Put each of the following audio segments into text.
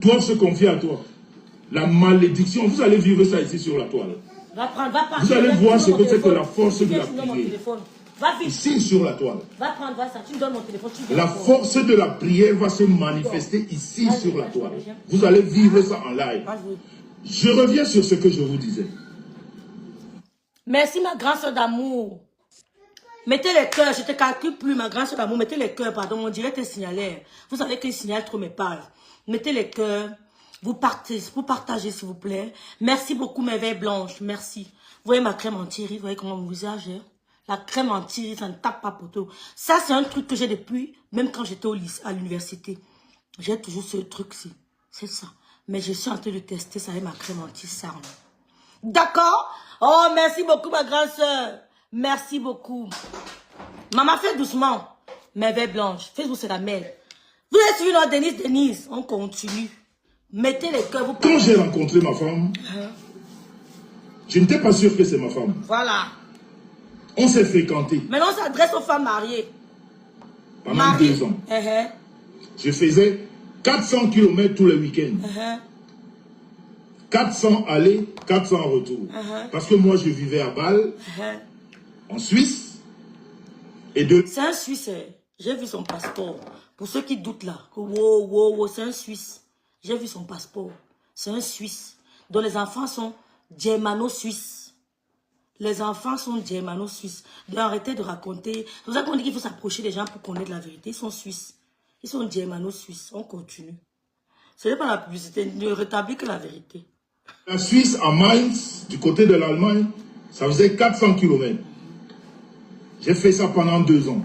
doivent se confier à toi. La malédiction, vous allez vivre ça ici sur la toile. Va prendre, va partir. Vous allez voir ce que c'est que la force de la prière. Va vite. Ici sur la toile. Va prendre, va ça. Tu me donnes mon téléphone. La force de la prière va se manifester ici sur la toile. Vous allez vivre ça en live. Je reviens sur ce que je vous disais. Merci ma grande soeur d'amour. Mettez les cœurs, je ne te calcule plus ma grande soeur d'amour. Mettez les cœurs, pardon, mon direct est signalé. Vous savez qu'il signale trop mes pages. Mettez les cœurs. Vous partagez s'il vous plaît. Merci beaucoup mes verres blanches, merci. Vous voyez ma crème anti-rides, vous voyez comment mon visage est. La crème anti-rides, ça ne tape pas poteau. Ça c'est un truc que j'ai depuis, même quand j'étais au lycée, à l'université. J'ai toujours ce truc-ci, c'est ça. Mais je suis en train de tester ça avec ma crème anti-sarne. D'accord? Oh merci beaucoup ma grande soeur. Merci beaucoup. Maman fait doucement. Mes verres blanches, Facebook c'est la merde. Vous avez suivi notre Denise, on continue. Mettez les cœurs. Quand j'ai rencontré ma femme, je n'étais pas sûr que c'est ma femme. Voilà. On s'est fréquenté. Maintenant, on s'adresse aux femmes mariées. Pendant 2 ans. Je faisais 400 km tous les week-ends. 400 aller, 400 retour. Parce que moi, je vivais à Bâle, en Suisse. C'est un Suisse. J'ai vu son passeport. Pour ceux qui doutent là. Wow, c'est un Suisse. J'ai vu son passeport. C'est un Suisse. Dont les enfants sont germano-suisses. Les enfants sont germano-suisses. Donc arrêtez de raconter. C'est pour ça qu'on dit qu'il faut s'approcher des gens pour connaître la vérité. Ils sont suisses. Ils sont germano-suisses. On continue. Ce n'est pas la publicité. Ne rétablit que la vérité. La Suisse à Mainz, du côté de l'Allemagne, ça faisait 400 km. J'ai fait ça pendant 2 ans.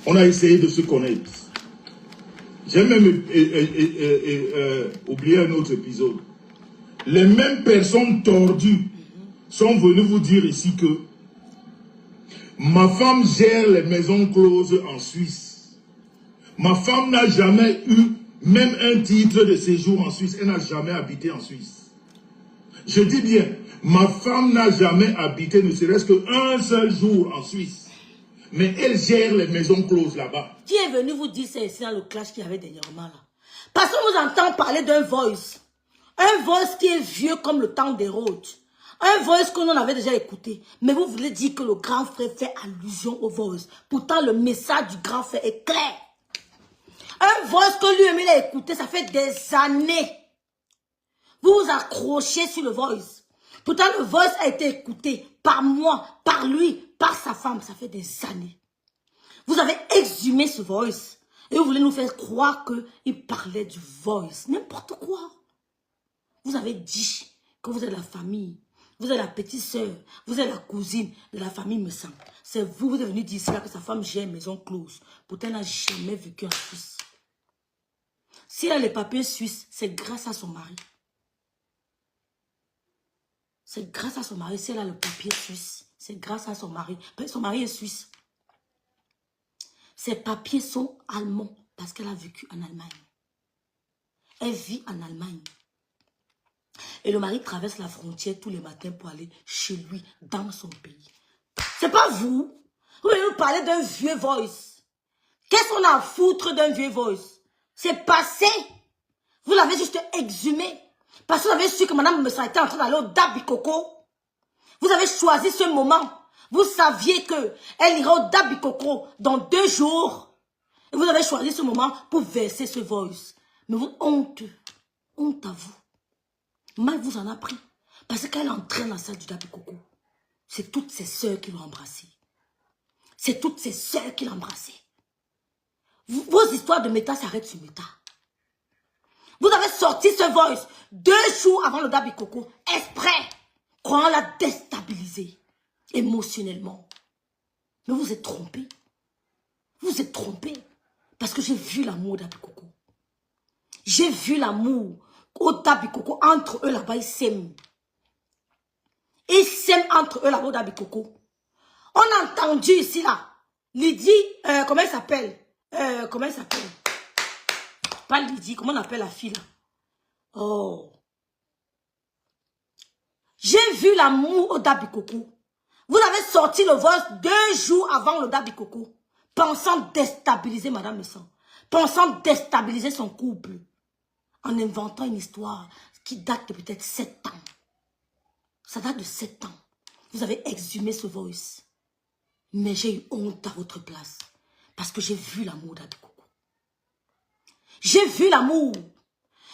On a essayé de se connaître. J'ai même oublié un autre épisode. Les mêmes personnes tordues sont venues vous dire ici que ma femme gère les maisons closes en Suisse. Ma femme n'a jamais eu même un titre de séjour en Suisse. Elle n'a jamais habité en Suisse. Je dis bien, ma femme n'a jamais habité ne serait-ce qu'un seul jour en Suisse. Mais elle gère les maisons closes là-bas. Qui est venu vous dire ça ici dans le clash qu'il y avait dernièrement là? Parce qu'on vous entend parler d'un voice. Un voice qui est vieux comme le temps des routes. Un voice que l'on avait déjà écouté. Mais vous voulez dire que le grand frère fait allusion au voice. Pourtant le message du grand frère est clair. Un voice que lui-même il a écouté, ça fait des années. Vous vous accrochez sur le voice. Pourtant le voice a été écouté par moi, par lui, par sa femme, ça fait des années. Vous avez exhumé ce voice. Et vous voulez nous faire croire qu'il parlait du voice. N'importe quoi. Vous avez dit que vous êtes la famille. Vous êtes la petite soeur. Vous êtes la cousine de la famille Messan. C'est vous, vous êtes venu dire cela que sa femme gère une maison close. Pourtant, elle n'a jamais vécu en Suisse. Si elle a les papiers suisses, c'est grâce à son mari. C'est grâce à son mari. Si elle a le papier suisse, c'est grâce à son mari. Son mari est suisse. Ses papiers sont allemands parce qu'elle a vécu en Allemagne. Elle vit en Allemagne. Et le mari traverse la frontière tous les matins pour aller chez lui, dans son pays. C'est pas vous. Vous voulez nous parler d'un vieux voice. Qu'est-ce qu'on a à foutre d'un vieux voice? C'est passé. Vous l'avez juste exhumé. Parce que vous avez su que madame Messa était en train d'aller au Dabikoko. Vous avez choisi ce moment. Vous saviez qu'elle ira au Dabikoko dans 2 jours. Et vous avez choisi ce moment pour verser ce voice. Mais vous, honte. Honte à vous. Mal vous en a pris. Parce qu'elle entraîne dans la salle du Dabikoko. C'est toutes ses sœurs qui l'ont embrassé. C'est toutes ses sœurs qui l'ont embrassé. Vos histoires de méta s'arrêtent sur méta. Vous avez sorti ce voice 2 jours avant le Dabikoko. Exprès. Croyant la déstabiliser. Émotionnellement. Mais vous êtes trompés. Vous êtes trompés. Parce que j'ai vu l'amour au Dabikoko. J'ai vu l'amour au Dabikoko. Entre eux là-bas, ils s'aiment. Ils s'aiment entre eux là-bas au Dabikoko. On a entendu ici là. Lydie, comment elle s'appelle? Comment elle s'appelle? Pas Lydie, comment on appelle la fille là? Oh. J'ai vu l'amour au Dabikoko. Vous avez sorti le voice 2 jours avant le Dabikoko. Pensant déstabiliser Madame Messan. Pensant déstabiliser son couple. en inventant une histoire qui date de peut-être 7 ans. Ça date de 7 ans. Vous avez exhumé ce voice. Mais j'ai eu honte à votre place. Parce que j'ai vu l'amour d'Abi Coco. J'ai vu l'amour.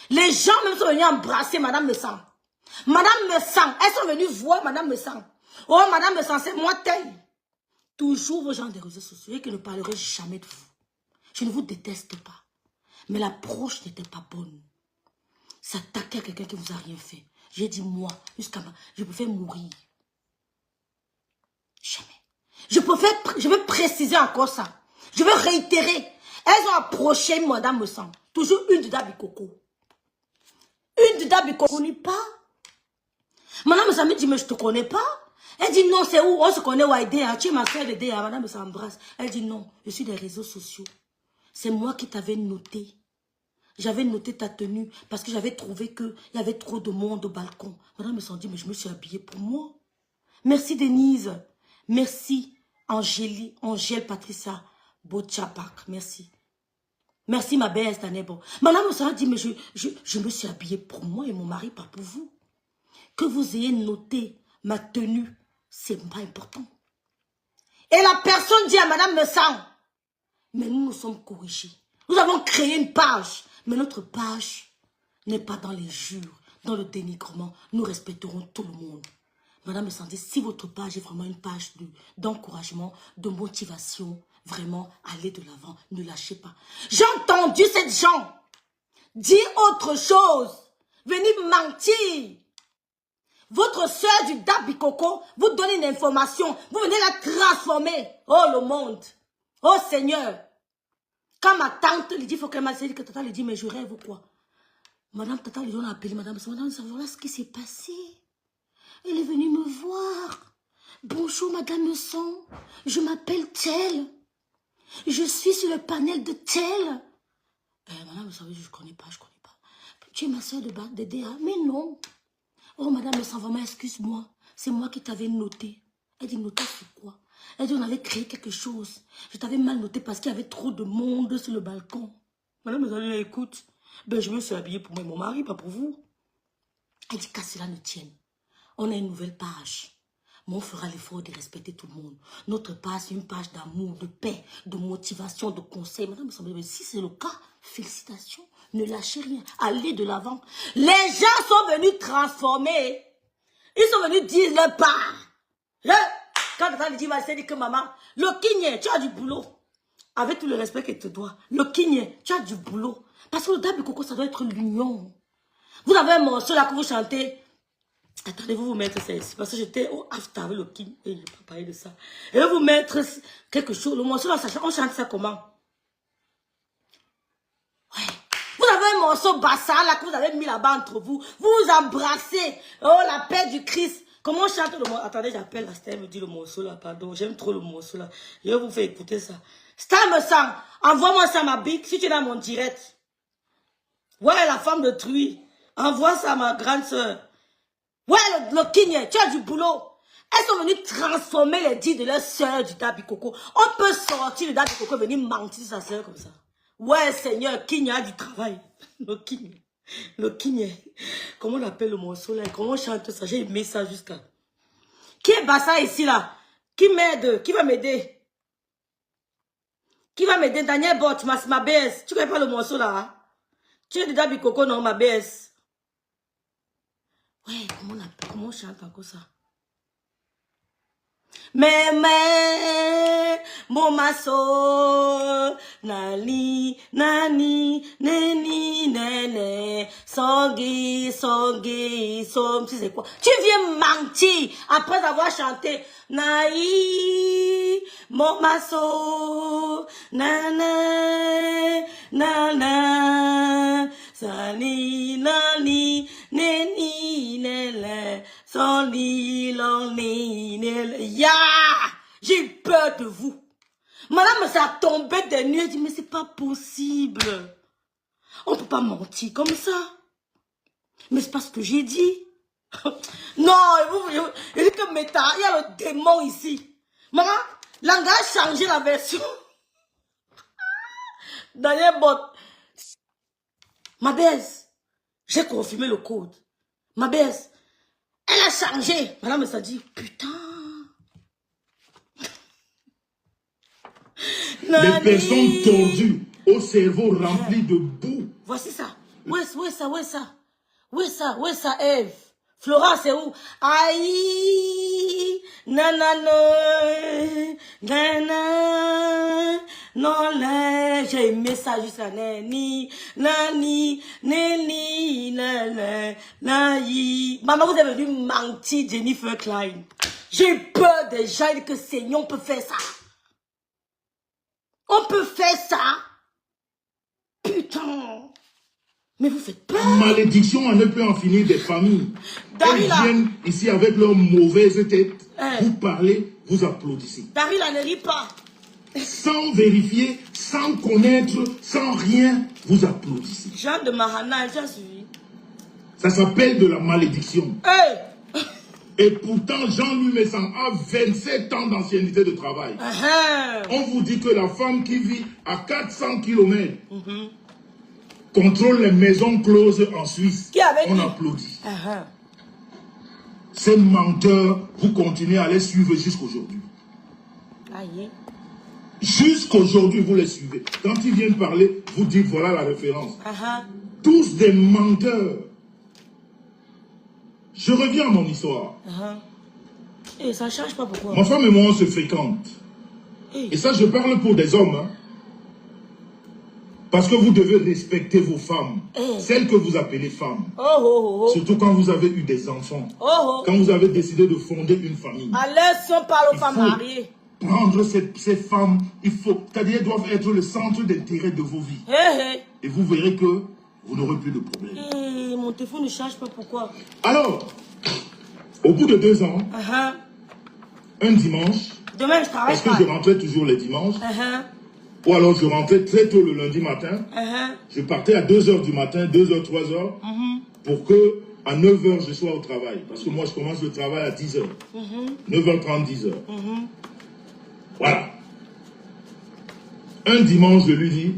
Les gens même sont venus embrasser Madame Messang. Madame Messang, elles sont venues voir Madame Messang. Oh, Madame Messang, c'est moi telle. Toujours vos gens des réseaux sociaux et que ne parlerai jamais de vous. Je ne vous déteste pas. Mais l'approche n'était pas bonne. S'attaquer à quelqu'un qui ne vous a rien fait. J'ai dit moi, jusqu'à moi, je préfère mourir. Jamais. Je vais préciser encore ça. Je vais réitérer. Elles ont approché Madame Messang. Toujours une de Dabi Coco. Une de Dabi Coco. Je ne connais pas. Madame Messang me dit, mais je ne te connais pas. Elle dit non, c'est où? On se connaît, Waïdéa. Tu es ma soeur de Déa. Madame Messang embrasse. Elle dit non, je suis des réseaux sociaux. C'est moi qui t'avais noté. J'avais noté ta tenue parce que j'avais trouvé qu'il y avait trop de monde au balcon. Madame Messang dit, mais je me suis habillée pour moi. Merci Denise. Merci Angèle Patricia Bochapak. Merci. Merci ma belle Stanebo. Madame Messang dit, mais je me suis habillée pour moi et mon mari, pas pour vous. Que vous ayez noté ma tenue, c'est pas important. Et la personne dit à Madame Messang, mais nous sommes corrigés. Nous avons créé une page. Mais notre page n'est pas dans les jures, dans le dénigrement. Nous respecterons tout le monde. Madame Messang dit, si votre page est vraiment une page d'encouragement, de motivation, vraiment, allez de l'avant, ne lâchez pas. J'ai entendu cette gens dire autre chose. Venez mentir. Votre soeur du Dabi Coco vous donne une information. Vous venez la transformer. Oh le monde. Oh Seigneur. Quand ma tante lui dit, il faut qu'elle m'a dit que tata lui dit, mais je rêve ou quoi? Madame Tata lui a appelé Madame Messang. Madame, voilà ce qui s'est passé. Elle est venue me voir. Bonjour Madame Messang. Je m'appelle telle. Je suis sur le panel de telle. Madame Messang, je ne connais pas. Tu es ma soeur de DA. Mais non. Oh Madame Messang, vraiment, excuse-moi. C'est moi qui t'avais noté. Elle dit, noté sur quoi? Elle dit, on avait créé quelque chose. Je t'avais mal noté parce qu'il y avait trop de monde sur le balcon. Madame Messang, écoute, je me suis habillée pour moi et mon mari, pas pour vous. Elle dit, qu'à cela ne tienne. On a une nouvelle page. Mais on fera l'effort de respecter tout le monde. Notre page, c'est une page d'amour, de paix, de motivation, de conseil. Madame Messang, si c'est le cas, félicitations. Ne lâchez rien. Allez de l'avant. Les gens sont venus transformer. Ils sont venus dire leur part. Quand tu dit, elle dit que maman, le Kigne, tu as du boulot. Avec tout le respect qu'elle te doit. Le Kigne, tu as du boulot. Parce que le Dabi Coco, ça doit être l'union. Vous avez un morceau là que vous chantez. Attendez, vous mettre ça ici. Parce que j'étais au after avec le Kigne. Et je n'ai pas parlé de ça. Et vous mettre quelque chose. Le morceau là, on chante ça comment? Ouais. Vous avez un morceau bassa là que vous avez mis là-bas entre vous. Vous embrassez. Oh, la paix du Christ. Comment on chante le morceau? Attendez, j'appelle la Star, me dit le morceau là, pardon. J'aime trop le morceau là. Je vais vous faire écouter ça. Star Messang, envoie-moi ça ma bique si tu es dans mon direct. Ouais, la femme de truie. Envoie ça à ma grande soeur. Ouais, le Kigne, tu as du boulot. Elles sont venues transformer les dits de leur soeur du Dabi Coco. On peut sortir le Dabi Coco et venir mentir sa soeur comme ça. Ouais, Seigneur, Kigne a du travail. Le Kigne. Le Kigne. Comment on appelle le morceau là? Comment on chante ça? J'ai aimé ça jusqu'à... Qui est Bassa ici là? Qui m'aide? Qui va m'aider? Qui va m'aider? Daniel Bot, ma BS. Tu connais pas le morceau là? Hein? Tu es de Dabi Coco, non, ma BS? Ouais, comment on chante encore ça? Mais, mon masso, nani, neni, nene, songi, som, tu sais quoi? Tu viens mentir après avoir chanté, naï, mon masso, nana, sani, nani, neni, nene, soni, loni, nene, ya! J'ai eu peur de vous. Madame, ça a tombé des nuits. Elle dit, mais c'est pas possible. On peut pas mentir comme ça. Mais c'est pas ce que j'ai dit. Non, il dit que Meta, il y a le démon ici. Maman, l'anga a changé la version. Daniel Bot. Ma baisse. J'ai confirmé le code. Ma baisse, elle a changé. Madame s'est dit, putain. Les personnes tordues, au cerveau rempli de boue. Voici ça. Où est ça, où est ça? Où est ça, où est ça, Eve? Flora, c'est où? Aïe, nanana, nanana, non, j'ai aimé ça jusqu'à nani, nani, nani, nani, nani. Maman, vous avez dû mentir, Jennifer Klein. J'ai peur des gens que Seigneur peut faire ça. On peut faire ça? Putain. Mais vous faites peur. Malédiction à ne plus en finir des familles. Darila. Elles viennent ici avec leur mauvaise tête. Vous parlez, vous applaudissez. Darila ne rit pas. Sans vérifier, sans connaître, sans rien, vous applaudissez. Jean de Mahana, j'ai suivi. Ça s'appelle de la malédiction. Hey. Et pourtant, Jean lui met ça à 27 ans d'ancienneté de travail. On vous dit que la femme qui vit à 400 km contrôle les maisons closes en Suisse. On applaudit. Ces menteurs, vous continuez à les suivre jusqu'aujourd'hui. Jusqu'aujourd'hui, vous les suivez. Quand ils viennent parler, vous dites voilà la référence. Tous des menteurs. Je reviens à mon histoire. Et ça ne change pas pourquoi. Ma femme et moi, on se fréquente. Et ça, je parle pour des hommes. Hein. Parce que vous devez respecter vos femmes. Celles que vous appelez femmes. Surtout quand vous avez eu des enfants. Quand vous avez décidé de fonder une famille. Alors, si on parle aux femmes mariées. Prendre ces femmes, c'est-à-dire elles doivent être le centre d'intérêt de vos vies. Et vous verrez que vous n'aurez plus de problème. Mon téléphone ne change pas pourquoi. Alors, au bout de 2 ans, un dimanche, demain je travaille parce que je rentrais toujours les dimanches, ou alors je rentrais très tôt le lundi matin, je partais à 2 h du matin, 2 h, 3 h, pour que à 9 h je sois au travail. Parce que moi je commence le travail à 10 h. 9 h 30, 10 h. Voilà. Un dimanche, je lui dis,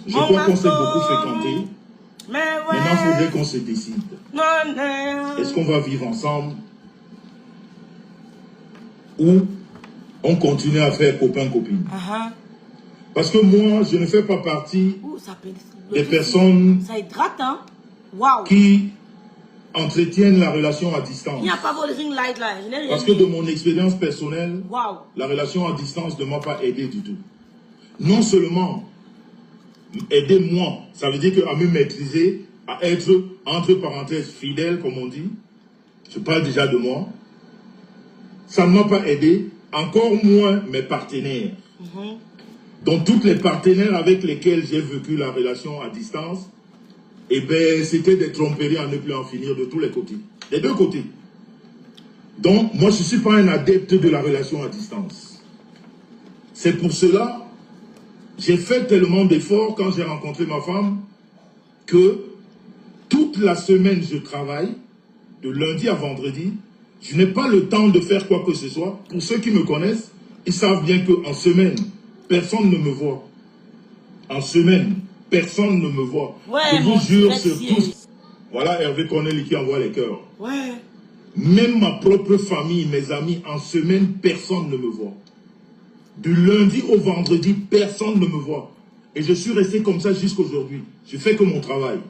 je crois qu'on s'est beaucoup fréquenté. Maintenant, il faudrait qu'on se décide. Est-ce qu'on va vivre ensemble? Ou on continue à faire copain-copine? Parce que moi, je ne fais pas partie des personnes qui entretiennent la relation à distance. Il n'y a pas vos ring light là. Parce que de mon expérience personnelle, la relation à distance ne m'a pas aidé du tout. Non seulement aider-moi, ça veut dire qu'à me maîtriser, à être, entre parenthèses, fidèle, comme on dit, je parle déjà de moi, ça ne m'a pas aidé, encore moins mes partenaires. Donc, tous les partenaires avec lesquels j'ai vécu la relation à distance, eh bien, c'était des tromperies à ne plus en finir de tous les côtés, des deux côtés. Donc, moi, je ne suis pas un adepte de la relation à distance. C'est pour cela, j'ai fait tellement d'efforts quand j'ai rencontré ma femme que toute la semaine, je travaille, de lundi à vendredi. Je n'ai pas le temps de faire quoi que ce soit. Pour ceux qui me connaissent, ils savent bien qu'en semaine, personne ne me voit. En semaine, personne ne me voit. Je vous jure sur tous. Voilà Hervé Corneli qui envoie les cœurs. Même ma propre famille, mes amis, en semaine, personne ne me voit. Du lundi au vendredi, personne ne me voit. Et je suis resté comme ça jusqu'aujourd'hui. Je fais que mon travail.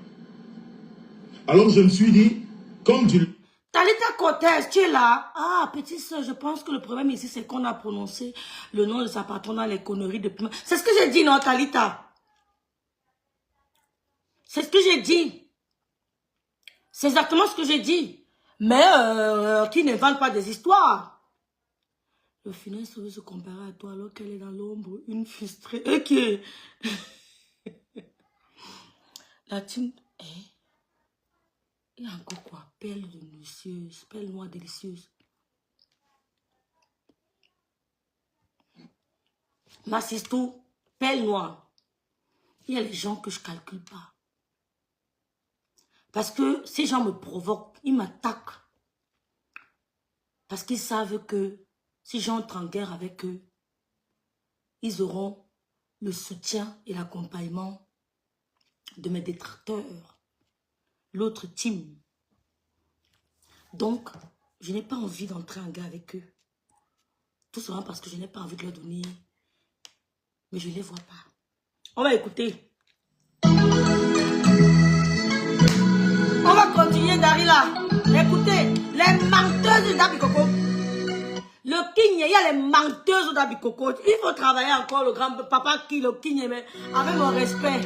Alors je me suis dit, comme tu... Talita Cortez, tu es là? Ah, petite soeur, je pense que le problème ici, c'est qu'on a prononcé le nom de sa patronne dans les conneries de... C'est ce que j'ai dit, non, Talita? C'est ce que j'ai dit. C'est exactement ce que j'ai dit. Mais qui ne vend pas des histoires. Le finesse veut se comparer à toi alors qu'elle est dans l'ombre, une frustrée. Ok. La team... Il y a encore quoi? Pelle délicieuse, pelle noire délicieuse. Ma sisto, pelle noire. Il y a les gens que je ne calcule pas. Parce que ces gens me provoquent, ils m'attaquent. Parce qu'ils savent que si j'entre en guerre avec eux, ils auront le soutien et l'accompagnement de mes détracteurs, l'autre team. Donc, je n'ai pas envie d'entrer en guerre avec eux. Tout simplement parce que je n'ai pas envie de leur donner. Mais je ne les vois pas. On va écouter. On va continuer, Darila. Écoutez, les menteuses d'Abikoko. Le King, il y a les menteuses d'Abikoko. Il faut travailler encore, le grand papa qui, le King, mais avec mon respect.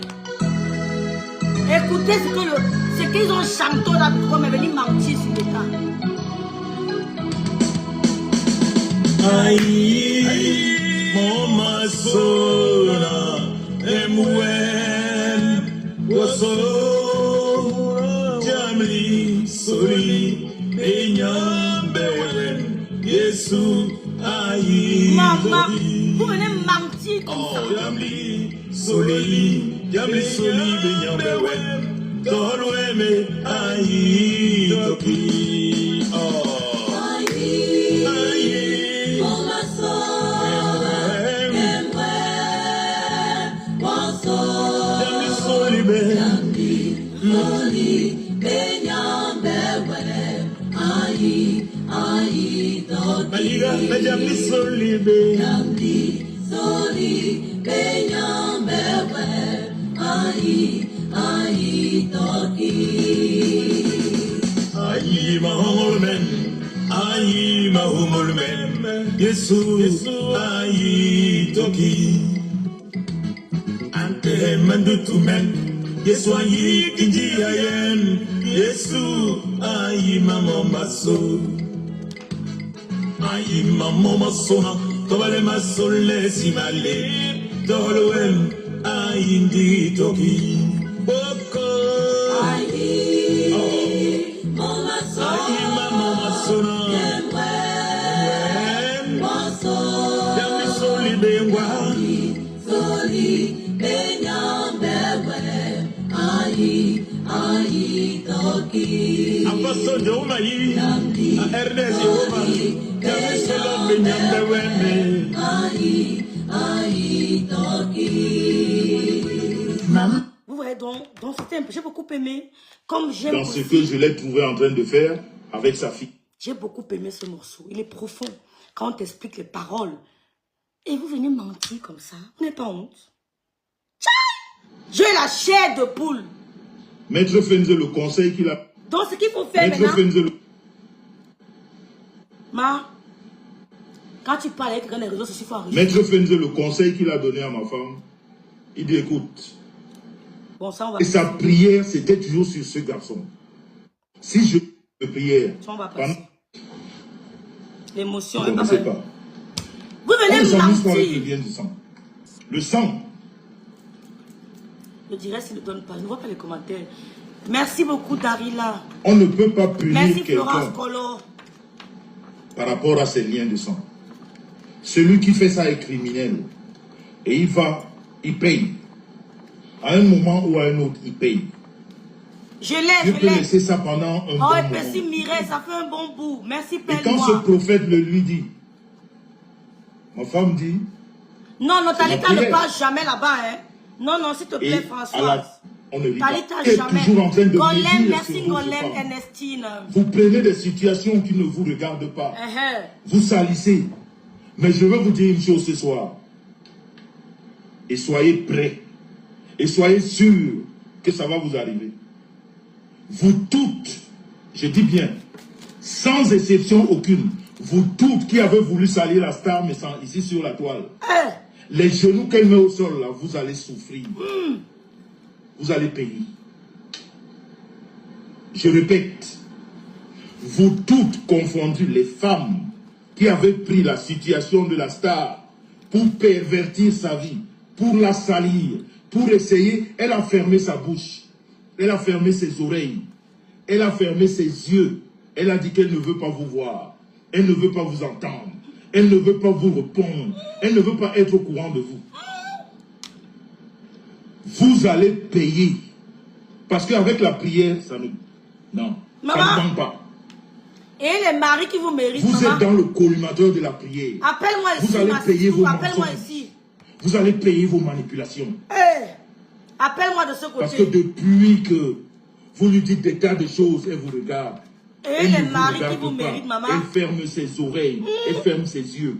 Écoutez ce qu'ils ont chanté d'Abikoko, mais venir mentir sur l'État. Aïe, mon masona, emwen, wasolo, jamli, soli, enyamberen, Yesu, aïe, Maman, vous venez mentir comme ça. jamli, soli, enyamberen, tolweme, aïe, toki, Aïe, mahumulmen, Yesu, aïe, toki. Ante mandutumen, Yesu aïe, kinji ayen, Yesu, aïe, maman maso. Aïe, maman maso, tobale maso, lesi male, tolwen, aïe, ndi toki. Boko, aïe, maman maso, Vous voyez donc c'était un peu, j'ai beaucoup aimé. Comme j'aime dans ce que je l'ai trouvé en train de faire avec sa fille. J'ai beaucoup aimé ce morceau. Il est profond. Quand on t'explique les paroles. Et vous venez mentir comme ça. Vous n'avez pas honte. J'ai la chair de poule. Maître Fenze, le conseil qu'il a... Donc ce qu'il faut faire Maître maintenant... Fenze, quand tu parles avec quelqu'un des réseaux sociaux, il faut enregistrer. Maître Fenze, le conseil qu'il a donné à ma femme, il dit écoute. Bon, ça, on va et sa prière, c'était toujours sur ce garçon. Si je prière... Ça, on va passer. L'émotion. Vous ne connaissez pas. Vous venez mentir. Avec le bien du sang. Le sang. Je dirais s'il ne donne pas. Je ne vois pas les commentaires. Merci beaucoup, Darila. On ne peut pas punir quelqu'un par rapport à ses liens de sang. Celui qui fait ça est criminel. Et il paye. À un moment ou à un autre, il paye. Je l'ai, Dieu peut laisser ça pendant un bon moment. Oh, merci Mireille, ça fait un bon bout. Merci Père. Et quand ce prophète le lui dit, ma femme dit... Non, Talita ne passe jamais là-bas, hein. Non, s'il te plaît, Françoise. On ne lit Talita pas. jamais. Toujours en train de Golem, merci Golem, Ernestine. Vous prenez des situations qui ne vous regardent pas. Vous salissez. Mais je veux vous dire une chose ce soir. Et soyez prêts. Et soyez sûrs que ça va vous arriver. Vous toutes, je dis bien, sans exception aucune, vous toutes qui avez voulu salir la star, mais sans, ici sur la toile, les genoux qu'elle met au sol, là, vous allez souffrir. Vous allez payer. Je répète, vous toutes confondues, les femmes qui avaient pris la situation de la star pour pervertir sa vie, pour la salir, pour essayer, elle a fermé sa bouche. Elle a fermé ses oreilles. Elle a fermé ses yeux. Elle a dit qu'elle ne veut pas vous voir. Elle ne veut pas vous entendre. Elle ne veut pas vous répondre. Elle ne veut pas être au courant de vous. Vous allez payer. Parce qu'avec la prière, ça ne... Non, ça ne manque pas. Et les maris qui vous méritent, vous êtes dans le collimateur de la prière. Appelle-moi ici. Vous allez payer vos Appelle-moi mensonges. ici. Vous allez payer vos manipulations. Appelle-moi de ce Parce que côté. depuis que vous lui dites des tas de choses, elle vous regarde. Et Elle les ne vous maris qui regarde vous pas. méritent, maman. Elle ferme ses oreilles. Elle ferme ses yeux.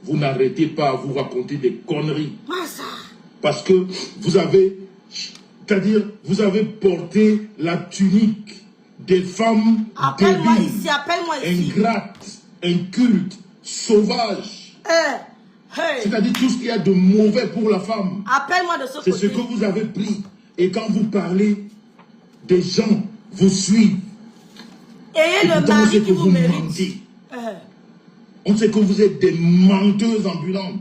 Vous n'arrêtez pas à vous raconter des conneries. Massa. Parce que vous avez, c'est-à-dire, vous avez porté la tunique des femmes Appelle-moi débiles, ici, appelle-moi ici. ingrates, incultes, sauvages. Hey. C'est-à-dire tout ce qu'il y a de mauvais pour la femme. Appelle-moi de ce C'est côté. ce que vous avez pris. Et quand vous parlez, des gens vous suivent. Et le pourtant, on sait mari que qui vous vous mérite. mentez. On sait que vous êtes des menteuses ambulantes.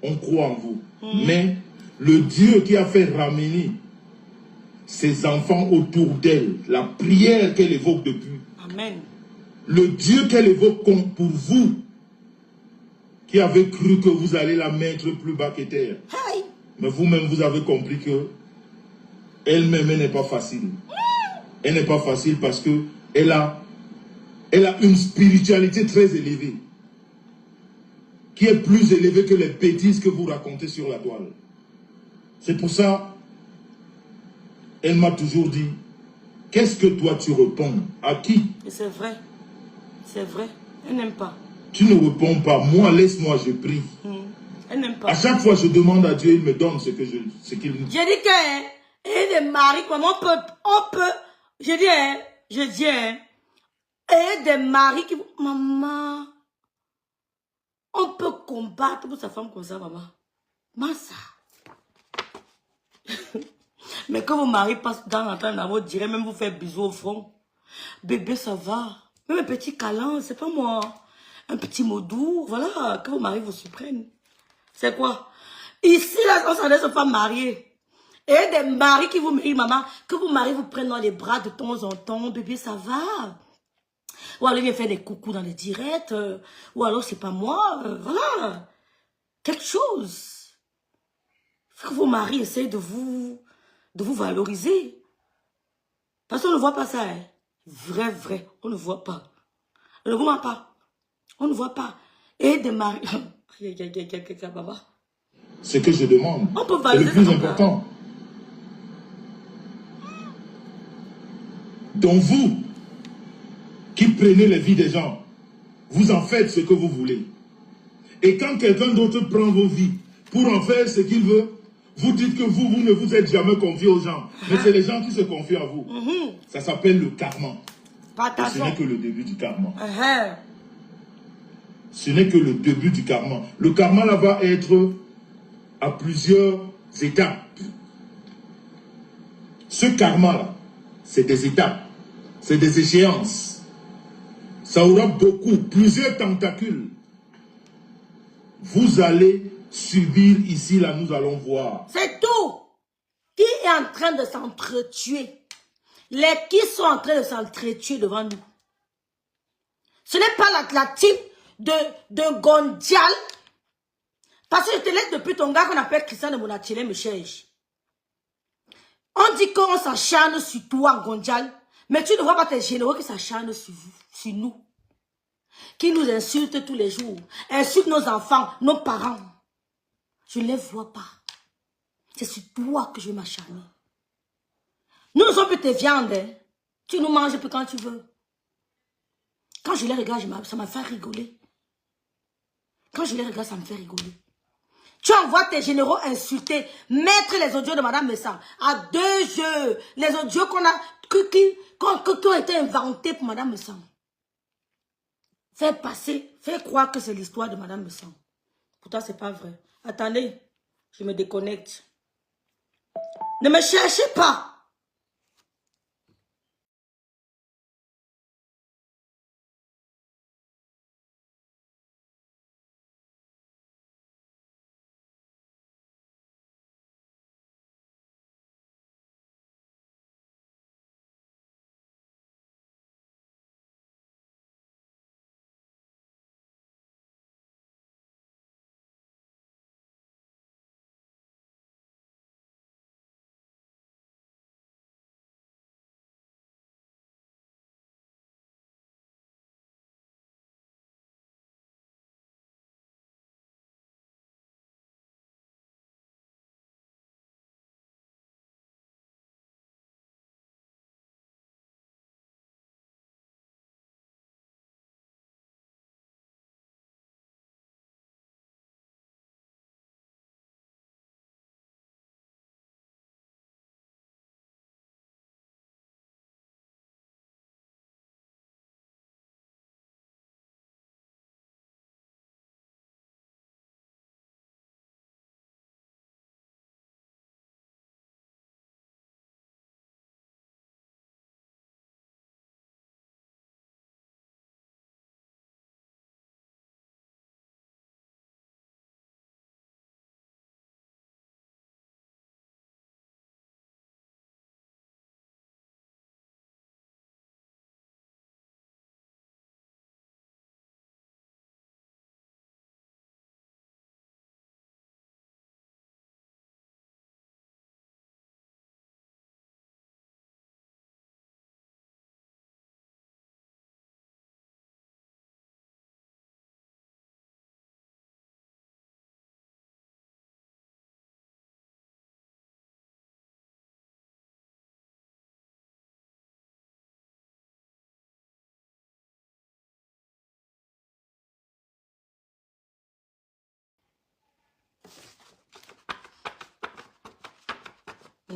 On croit en vous. Mais le Dieu qui a fait ramener ses enfants autour d'elle, la prière qu'elle évoque depuis, Amen. le Dieu qu'elle évoque pour vous, qui avez cru que vous allez la mettre plus bas que terre. Hey. Mais vous-même, vous avez compris que elle-même, elle n'est pas facile. Elle n'est pas facile parce que elle a une spiritualité très élevée, qui est plus élevée que les bêtises que vous racontez sur la toile. C'est pour ça, elle m'a toujours dit, qu'est-ce que toi tu réponds? À qui? Et c'est vrai. C'est vrai. Elle n'aime pas. Tu ne réponds pas. Moi, laisse-moi, je prie. Elle n'aime pas. À chaque fois, je demande à Dieu, il me donne ce qu'il me dit. J'ai dit que, hein, et des maris, comme on peut, j'ai dit, et des maris qui, maman, on peut combattre pour sa femme comme ça, maman. Massa. Mais quand vos maris passent dans l'entente d'amour, dirait même vous faire bisous au front. Bébé, ça va. Même un petit câlin, c'est pas moi. Un petit mot doux, voilà, que vos maris vous surprennent. C'est quoi? Ici, là, on s'adresse aux femmes mariées. Et des maris qui vous méritent, maman, que vos maris vous prennent dans les bras de temps en temps. Bébé, ça va. Ou alors, il vient faire des coucous dans les directs. Ou alors, c'est pas moi. Voilà. Quelque chose. Faut que vos maris essayent de vous valoriser. Parce qu'on ne voit pas ça. Hein. Vrai. On ne voit pas. On ne voit pas. On ne voit pas. Et des maris... Ce que je demande, on peut c'est le plus ça. important. Donc vous, qui prenez les vies des gens, vous en faites ce que vous voulez. Et quand quelqu'un d'autre prend vos vies pour en faire ce qu'il veut, vous dites que vous ne vous êtes jamais confié aux gens. Mais c'est les gens qui se confient à vous. Ça s'appelle le karma. Et ce n'est que le début du karma. Ce n'est que le début du karma. Le karma là va être à plusieurs étapes. Ce karma là, c'est des étapes. C'est des échéances. Ça aura plusieurs tentacules. Vous allez subir ici, là, nous allons voir. C'est tout. Qui est en train de s'entretuer? Qui sont en train de s'entretuer devant nous? Ce n'est pas la type de Gondial. Parce que je te laisse depuis ton gars qu'on appelle Christian de Monachile, me cherche. On dit qu'on s'acharne sur toi, Gondial. Mais tu ne vois pas tes généraux qui s'acharnent sur nous. Qui nous insultent tous les jours. Insultent nos enfants, nos parents. Je ne les vois pas. C'est sur toi que je vais m'acharner. Nous ne sommes plus tes viandes. Hein. Tu nous manges plus quand tu veux. Quand je les regarde, ça m'a fait rigoler. Quand je les regarde, ça me fait rigoler. Tu envoies tes généraux insulter, mettre les audios de Madame Messa à 2 jeux. Les audios qui ont été inventés pour Madame Messa. Fais croire que c'est l'histoire de Madame Messa. Pourtant, ce n'est pas vrai. Attendez, je me déconnecte. Ne me cherchez pas.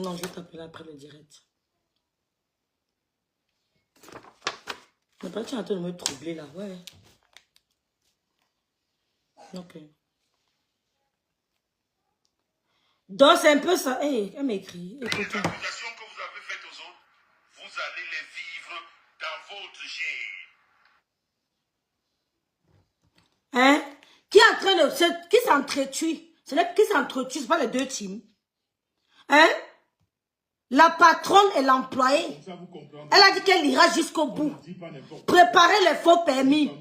Non, je vais t'appeler après le direct. Mais pas que tu es en train de me troubler là, ouais. Ok. Donc c'est un peu ça. Hey, elle m'écrit. Les accusations que vous avez faites aux autres, vous allez les vivre dans votre chair. Hein? Qui est en train de... Qui s'entretue? Ce n'est qui s'entretue, c'est pas les deux teams. Hein? La patronne et l'employé. Elle a dit qu'elle ira jusqu'au bout. Préparez les faux permis.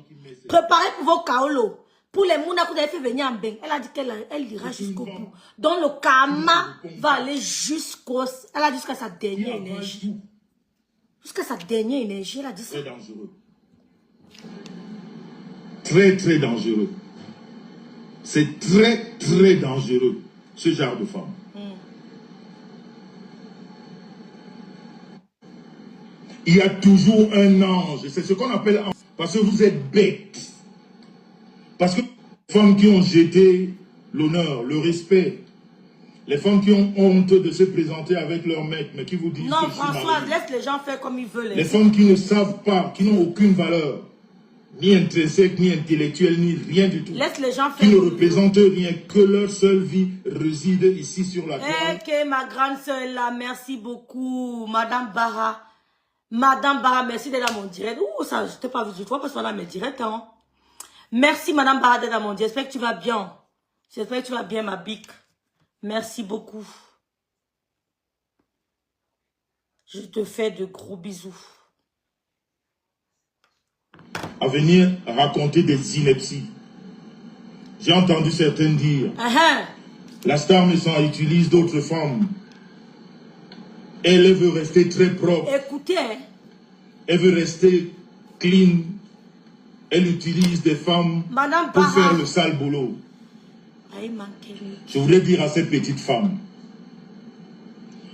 Préparez pour vos kaolos. Pour les mounas que vous avez fait venir en bain. Elle a dit qu'elle ira jusqu'au bout. Donc le karma va aller jusqu'au... Elle a dit jusqu'à sa dernière énergie. Jusqu'à sa dernière énergie, elle a dit ça. Très dangereux. Très, très dangereux. C'est très, très dangereux, ce genre de femme. Il y a toujours un ange. C'est ce qu'on appelle ange. Parce que vous êtes bête. Parce que les femmes qui ont jeté l'honneur, le respect, les femmes qui ont honte de se présenter avec leur maître, mais qui vous disent... Non, François, laisse les gens faire comme ils veulent. Les femmes qui ne savent pas, qui n'ont aucune valeur, ni intrinsèque, ni intellectuelle, ni rien du tout. Laisse les gens faire. Qui ne représentent rien, que leur seule vie réside ici sur la terre. Ok, ma grande soeur est là, merci beaucoup. Madame Barra. Madame Barra, merci d'être dans mon direct. Ouh, ça, je t'ai pas vu, je vois parce qu'on a mes directs, hein. Merci, Madame Barra, d'être dans mon direct. J'espère que tu vas bien. J'espère que tu vas bien, ma bique. Merci beaucoup. Je te fais de gros bisous. À venir raconter des inepties. J'ai entendu certains dire, la star Maison utilise d'autres femmes. Elle veut rester très propre. Écoutez. Elle veut rester clean. Elle utilise des femmes Madame pour Barra. faire le sale boulot. Je voulais dire à cette petite femme,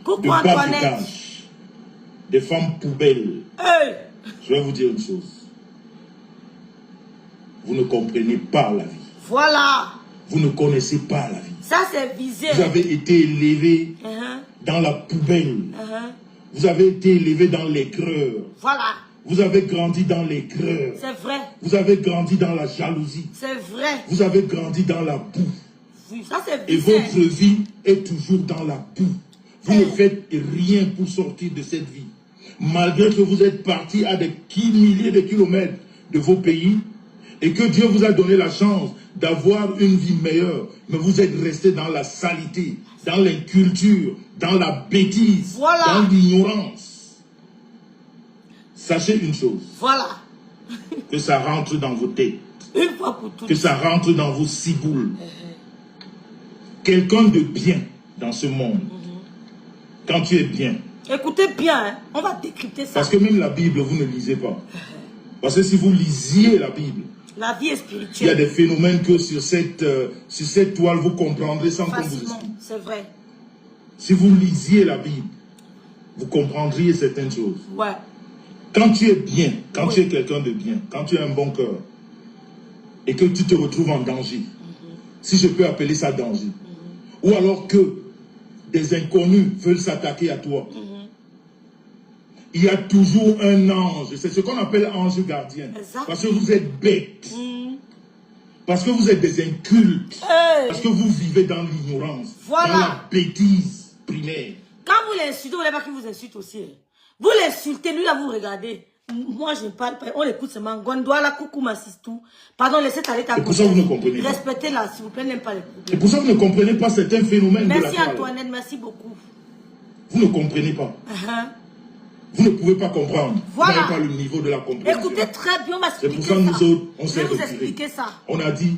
coucou de pas Antoinette. cash, des femmes poubelles. Hey. Je vais vous dire une chose. Vous ne comprenez pas la vie. Voilà. Vous ne connaissez pas la vie. Ça, c'est visé. Vous avez été élevé dans la poubelle. Vous avez été élevé dans l'aigreur. Voilà. Vous avez grandi dans l'aigreur. C'est vrai. Vous avez grandi dans la jalousie. C'est vrai. Vous avez grandi dans la boue. Oui, ça, c'est Et visé. votre vie est toujours dans la boue. Vous ne faites rien pour sortir de cette vie. Malgré que vous êtes parti à des milliers de kilomètres de vos pays et que Dieu vous a donné la chance d'avoir une vie meilleure, mais vous êtes resté dans la saleté, dans l'inculture, dans la bêtise, voilà. Dans l'ignorance. Sachez une chose. Voilà. Que ça rentre dans vos têtes. Une fois pour toutes. Que ça rentre dans vos ciboules. Quelqu'un de bien dans ce monde, quand tu es bien. Écoutez bien, hein, on va décrypter ça. Parce que même la Bible, vous ne lisez pas. Parce que si vous lisiez la Bible, la vie est spirituelle. Il y a des phénomènes que sur cette toile, vous comprendrez sans qu'on vous explique. C'est vrai. Si vous lisiez la Bible, vous comprendriez certaines choses. Ouais. Quand tu es bien, quand tu es quelqu'un de bien, quand tu as un bon cœur, et que tu te retrouves en danger, si je peux appeler ça danger, ou alors que des inconnus veulent s'attaquer à toi, il y a toujours un ange. C'est ce qu'on appelle ange gardien. Exact. Parce que vous êtes bêtes. Parce que vous êtes des incultes. Parce que vous vivez dans l'ignorance. Voilà. Dans la bêtise primaire. Quand vous l'insultez, vous voulez pas qu'il vous insulte aussi. Vous l'insultez, lui là, vous regardez. Moi, je ne parle pas. On l'écoute seulement. Gondouala, coucou, Massistou. Pardon, laissez aller ta. C'est pour ça que vous ne comprenez pas. Respectez-la, s'il vous plaît, n'aime pas les problèmes. C'est pour ça que vous ne comprenez pas certains phénomènes de la Merci toile. Antoinette, merci beaucoup. Vous ne comprenez pas. Vous ne pouvez pas comprendre. Voilà. Vous n'avez pas le niveau de la compréhension. Écoutez très bien, on va C'est expliquer pour ça que ça. nous autres, on Je s'est vais vous retirés. expliquer ça. On a dit,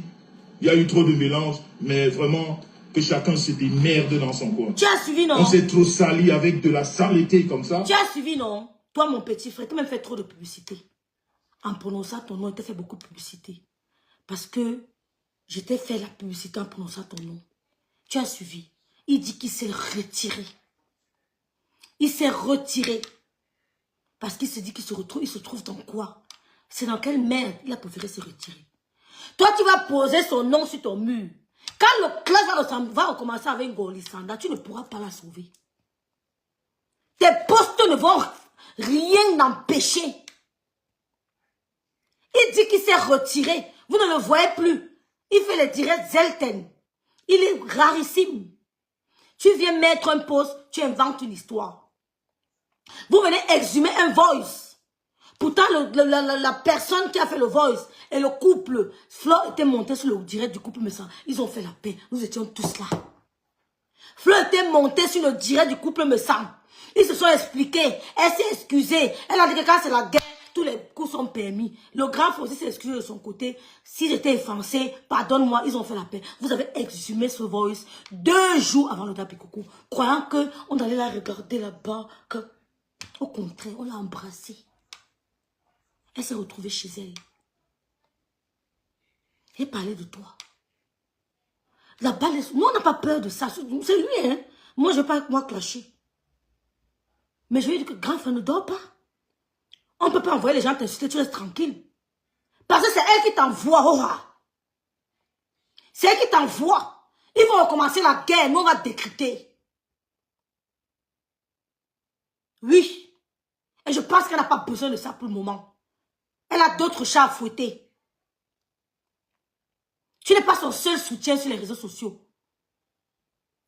il y a eu trop de mélange, mais vraiment, que chacun se démerde dans son coin. Tu as suivi, non? On s'est trop sali avec de la saleté comme ça. Tu as suivi, non? Toi, mon petit frère, tu m'as fait trop de publicité. En prononçant ton nom, tu as fait beaucoup de publicité. Parce que je t'ai fait la publicité en prononçant ton nom. Tu as suivi. Il dit qu'il s'est retiré. Il s'est retiré. Parce qu'il se dit qu'il se trouve dans quoi? C'est dans quelle merde il a préféré se retirer. Toi, tu vas poser son nom sur ton mur. Quand le classe va recommencer avec Golisanda, tu ne pourras pas la sauver. vont rien empêcher. Il dit qu'il s'est retiré. Vous ne le voyez plus. Il fait les directs Zelten. Il est rarissime. Tu viens mettre un post, tu inventes une histoire. Vous venez exhumer un voice. Pourtant, la personne qui a fait le voice et le couple, Flo était monté sur le direct du couple, mais ça, ils ont fait la paix. Nous étions tous là. Flo était monté sur le direct du couple, me semble. Ils se sont expliqués. Elle s'est excusée. Elle a dit que quand c'est la guerre, tous les coups sont permis. Le grand frère aussi s'est excusé de son côté. Si j'étais offensé, pardonne-moi, ils ont fait la paix. Vous avez exhumé ce voice 2 jours avant le Tapikoukou, croyant qu'on allait la regarder là-bas. Au contraire, on l'a embrassée. Elle s'est retrouvée chez elle. Et parlait de toi. Là-bas, nous, on n'a pas peur de ça. C'est lui, hein. Moi, je ne vais pas moi clasher. Mais je lui ai dit que grand frère ne dort pas. On ne peut pas envoyer les gens t'insulter, tu restes tranquille. Parce que c'est elle qui t'envoie, oh. C'est elle qui t'envoie. Ils vont recommencer la guerre, nous on va décrypter. Oui. Et je pense qu'elle n'a pas besoin de ça pour le moment. Elle a d'autres chats à fouetter. Tu n'es pas son seul soutien sur les réseaux sociaux.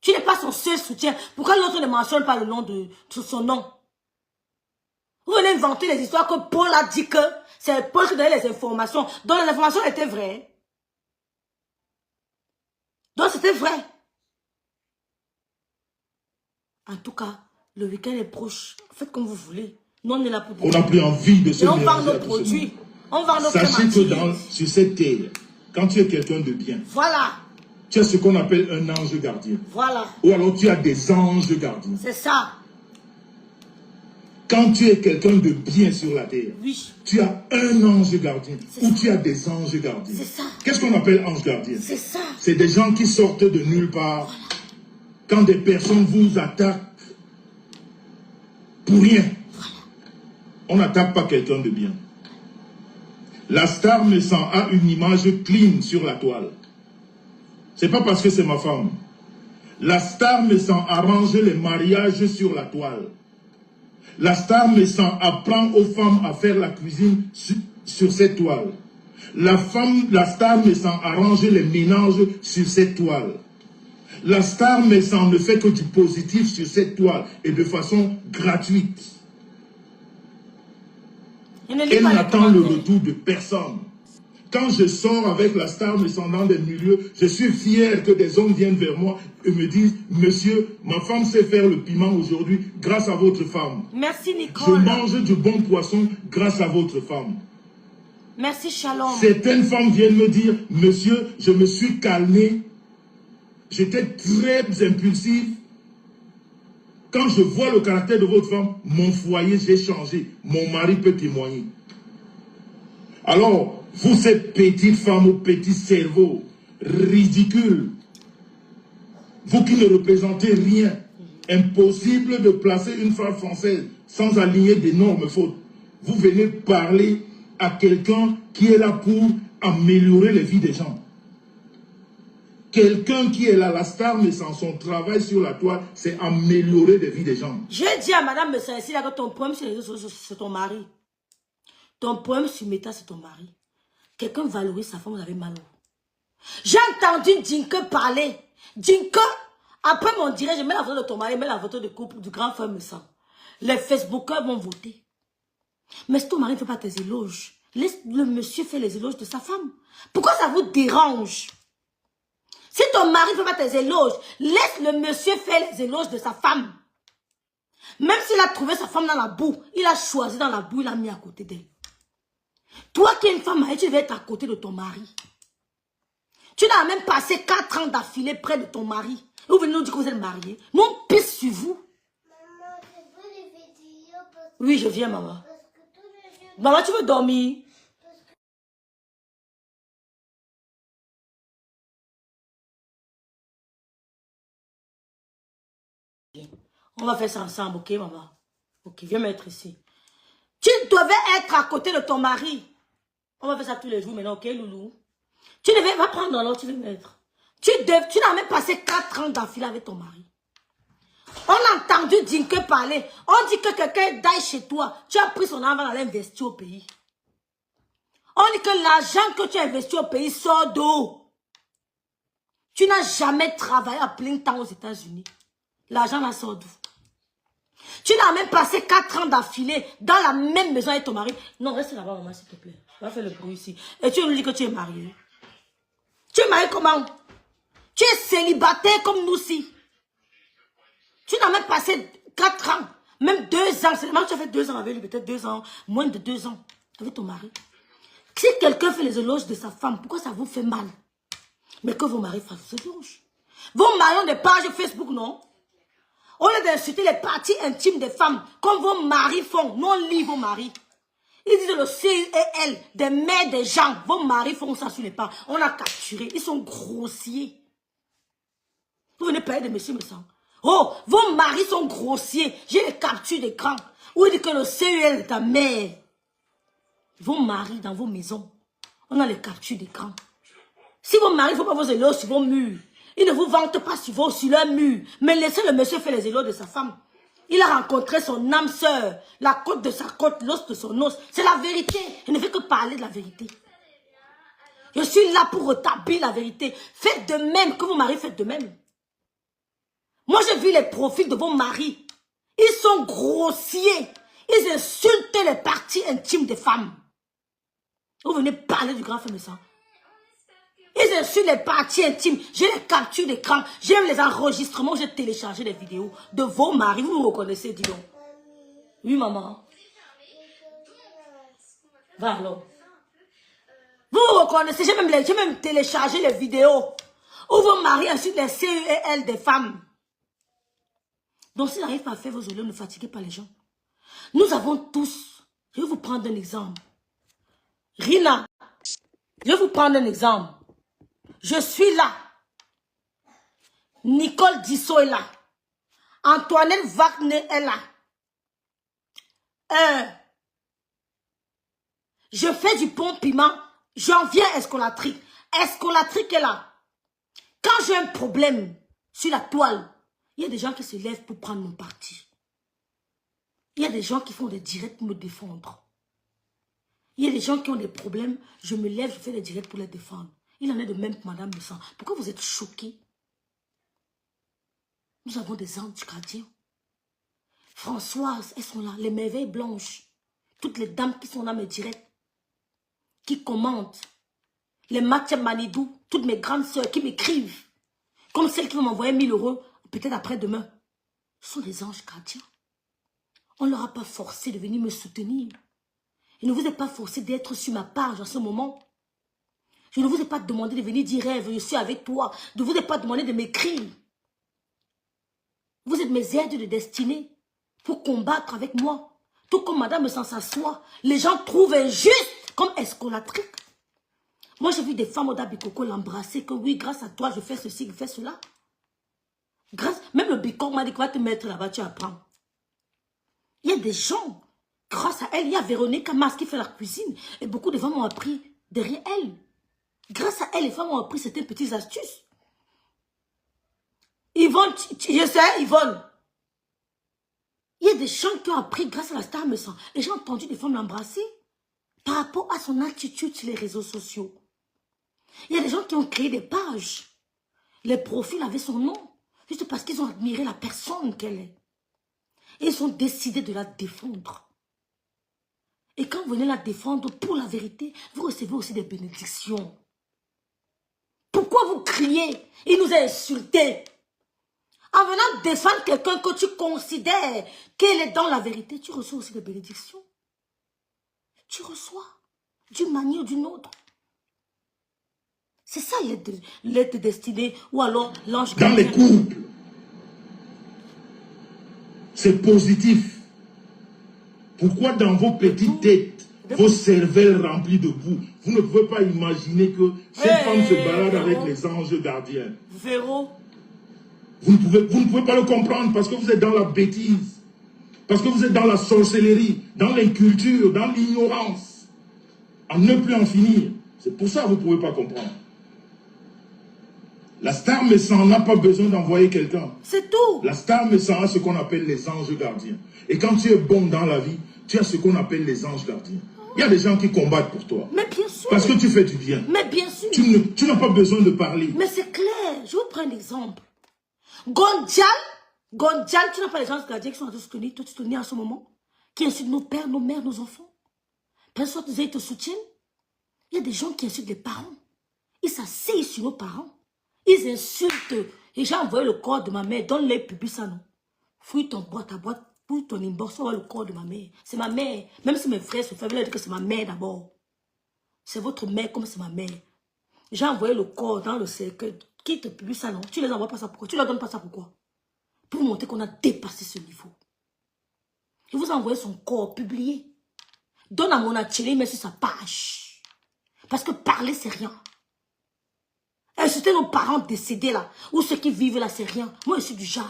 Tu n'es pas son seul soutien. Pourquoi l'autre ne mentionne pas le nom de son nom? Vous venez inventer les histoires que Paul a dit que c'est Paul qui donnait les informations. Donc les informations étaient vraies. Donc c'était vrai. En tout cas, le week-end est proche. Faites comme vous voulez. Nous on est là pour... On n'a plus envie de se mélanger. On vend nos produits. On vend nos Sachez que sur cette terre, quand tu es quelqu'un de bien, voilà. Tu as ce qu'on appelle un ange gardien. Voilà. Ou alors tu as des anges gardiens. C'est ça. Quand tu es quelqu'un de bien sur la terre, oui. Tu as un ange gardien ou tu as des anges gardiens. C'est ça. Qu'est-ce qu'on appelle ange gardien? C'est ça. C'est des gens qui sortent de nulle part. Voilà. Quand des personnes vous attaquent pour rien. Voilà. On n'attaque pas quelqu'un de bien. La star naissant a une image clean sur la toile. C'est pas parce que c'est ma femme. La star naissant arrange les mariages sur la toile. La star naissant apprend aux femmes à faire la cuisine sur cette toile. La star naissant arrange les ménages sur cette toile. La star naissant ne fait que du positif sur cette toile et de façon gratuite. Elle n'attend le retour de personne. Quand je sors avec la star naissant dans des milieux, je suis fier que des hommes viennent vers moi et me disent, monsieur, ma femme sait faire le piment aujourd'hui grâce à votre femme. Merci Nicole. Je mange du bon poisson grâce à votre femme. Merci Shalom. Certaines femmes viennent me dire, monsieur, je me suis calmé. J'étais très impulsif. Quand je vois le caractère de votre femme, mon foyer, j'ai changé. Mon mari peut témoigner. Alors, vous, ces petites femmes au petit cerveau, ridicule, vous qui ne représentez rien, impossible de placer une femme française sans aligner d'énormes fautes. Vous venez parler à quelqu'un qui est là pour améliorer les vies des gens. Quelqu'un qui est là, la star, mais sans son travail sur la toile, c'est améliorer les vies des gens. J'ai dit à madame Messi que ton problème sur les réseaux sociaux, c'est ton mari. Ton problème sur Meta, c'est ton mari. Quelqu'un valorise sa femme, vous avez mal. J'ai entendu Dinke parler. Dinke, après mon direct, je mets la photo de ton mari, je mets la photo de couple du grand frère Messi. Les Facebookers vont voter. Mais si ton mari ne fait pas tes éloges, laisse le monsieur faire les éloges de sa femme. Pourquoi ça vous dérange? Si ton mari ne fait pas tes éloges, laisse le monsieur faire les éloges de sa femme. Même s'il a trouvé sa femme dans la boue, il a choisi dans la boue, il l'a mis à côté d'elle. Toi qui es une femme mariée, tu devais être à côté de ton mari. Tu n'as même passé 4 ans d'affilée près de ton mari. Vous venez nous dire que vous êtes mariés. Nous, on pisse sur vous. Maman, tu veux les vidéos parce que... Oui, je viens, maman. Parce que tous les jours... Maman, tu veux dormir? On va faire ça ensemble, ok, maman? Ok, viens mettre ici. Tu devais être à côté de ton mari. On va faire ça tous les jours maintenant, ok, loulou? Tu devais, va prendre dans l'autre, tu veux mettre. Tu n'as même passé 4 ans d'affilée avec ton mari. On a entendu Dinké parler. On dit que quelqu'un d'aille chez toi. Tu as pris son argent, d'aller investir au pays. On dit que l'argent que tu as investi au pays sort d'où? Tu n'as jamais travaillé à plein temps aux États-Unis. L'argent là sort d'où? Tu n'as même passé 4 ans d'affilée dans la même maison avec ton mari. Non, reste là-bas, maman, s'il te plaît. On va faire le bruit ici. Et tu nous dis que tu es marié. Tu es marié comment? Tu es célibataire comme nous aussi. Tu n'as même passé 4 ans, même 2 ans. C'est même tu as fait 2 ans avec lui, peut-être 2 ans, moins de 2 ans avec ton mari. Si quelqu'un fait les éloges de sa femme, pourquoi ça vous fait mal? Mais que vos maris fassent les éloges. Vos maris ont des pages Facebook, non? Au lieu d'insulter les parties intimes des femmes, comme vos maris font, nous on lit vos maris. Ils disent le CEL, des mères des gens. Vos maris font ça sur les pages. On a capturé. Ils sont grossiers. Vous venez parler de monsieur Messan. Oh, vos maris sont grossiers. J'ai les captures d'écran. Où il dit que le CEL est ta mère. Vos maris dans vos maisons, on a les captures d'écran. Si vos maris ne font pas vos éloges sur vos murs, ils ne vous vantent pas sur leur mur, mais laissez le monsieur faire les éloges de sa femme. Il a rencontré son âme sœur, la côte de sa côte, l'os de son os. C'est la vérité. Il ne fait que parler de la vérité. Je suis là pour rétablir la vérité. Faites de même que vos maris faites de même. Moi, j'ai vu les profils de vos maris. Ils sont grossiers. Ils insultent les parties intimes des femmes. Vous venez parler du grand frère Messan. Ils insultent les parties intimes. J'ai les captures d'écran. J'ai les enregistrements. J'ai téléchargé les vidéos de vos maris. Vous me reconnaissez, dis donc. Oui, maman. Va alors. Vous me reconnaissez. J'ai même téléchargé les vidéos où vos maris insultent les CEL des femmes. Donc, s'ils n'arrivent pas à faire vos éloges, ne fatiguez pas les gens. Nous avons tous. Je vais vous prendre un exemple. Rina, je vais vous prendre un exemple. Je suis là. Nicole Dissot est là. Antoinette Wagner est là. Je fais du bon piment. J'en viens à Escolatrique. Escolatrique est là. Quand j'ai un problème sur la toile, il y a des gens qui se lèvent pour prendre mon parti. Il y a des gens qui font des directs pour me défendre. Il y a des gens qui ont des problèmes. Je me lève, je fais des directs pour les défendre. Il en est de même pour Madame Messan. Pourquoi vous êtes choqués? Nous avons des anges gardiens. Françoise, elles sont là. Les merveilles blanches. Toutes les dames qui sont dans mes directs. Qui commentent. Les Mathieu Manidou. Toutes mes grandes sœurs qui m'écrivent. Comme celles qui vont m'envoyer 1000 €. Peut-être après-demain. Ce sont des anges gardiens. On ne leur a pas forcé de venir me soutenir. Il ne vous est pas forcé d'être sur ma page en ce moment. Je ne vous ai pas demandé de venir dire rêve, je suis avec toi. Je ne vous ai pas demandé de m'écrire. Vous êtes mes aides de destinée pour combattre avec moi. Tout comme madame sans s'asseoir. Les gens trouvent injuste comme Escolatrique. Moi, j'ai vu des femmes au Dabikoko l'embrasser, que oui, grâce à toi, je fais ceci, je fais cela. Même le Bicon m'a dit qu'il va te mettre là-bas, tu apprends. Il y a des gens, grâce à elle, il y a Véronique Amas qui fait la cuisine. Et beaucoup de femmes ont appris derrière elle. Grâce à elle, les femmes ont appris certaines petites astuces. Yvonne, je sais, Yvonne. Il y a des gens qui ont appris grâce à la star Messan. Et j'ai entendu des femmes l'embrasser par rapport à son attitude sur les réseaux sociaux. Il y a des gens qui ont créé des pages. Les profils avaient son nom. Juste parce qu'ils ont admiré la personne qu'elle est. Et ils ont décidé de la défendre. Et quand vous venez la défendre pour la vérité, vous recevez aussi des bénédictions. Pourquoi vous criez? Il nous a insultés. En venant défendre quelqu'un que tu considères qu'elle est dans la vérité, tu reçois aussi des bénédictions. Tu reçois d'une manière ou d'une autre. C'est ça l'aide destinée ou alors l'ange. Dans les couples, c'est positif. Pourquoi dans vos petites têtes, vos cervelles remplies de boue, vous ne pouvez pas imaginer que cette femme se balade avec les anges gardiens? Véro. Vous ne pouvez pas le comprendre parce que vous êtes dans la bêtise. Parce que vous êtes dans la sorcellerie, dans l'inculture, dans l'ignorance. À ne plus en finir. C'est pour ça que vous ne pouvez pas comprendre. La star Messan n'a pas besoin d'envoyer quelqu'un. C'est tout. La star Messan a ce qu'on appelle les anges gardiens. Et quand tu es bon dans la vie, tu as ce qu'on appelle les anges gardiens. Il y a des gens qui combattent pour toi. Mais bien sûr. Parce que tu fais du bien. Mais bien sûr. Tu n'as pas besoin de parler. Mais c'est clair. Je vous prends un exemple. Gondjal, tu n'as pas les anges gardiens qui sont en train de soutenir, toi tu te tenir en ce moment, qui insultent nos pères, nos mères, nos enfants. Personne ne te soutiennent. Il y a des gens qui insultent les parents. Ils s'asseyent sur nos parents. Ils insultent. Et j'ai envoyé le corps de ma mère. Donne-les public ça, non. Fouille ta boîte, fouille ton inbox, on voit le corps de ma mère. C'est ma mère. Même si mes frères se font, dire que c'est ma mère d'abord. C'est votre mère comme c'est ma mère. J'ai envoyé le corps dans le cercueil. Qui te publie ça, non? Tu les envoies pas ça pourquoi? Tu leur donnes pas ça pourquoi? Pour montrer qu'on a dépassé ce niveau. Il vous a envoyé son corps publié. Donne à mon atelier, mais sur sa page. Parce que parler, c'est rien. Insulter nos parents décédés là, ou ceux qui vivent là, c'est rien. Moi, je suis du genre.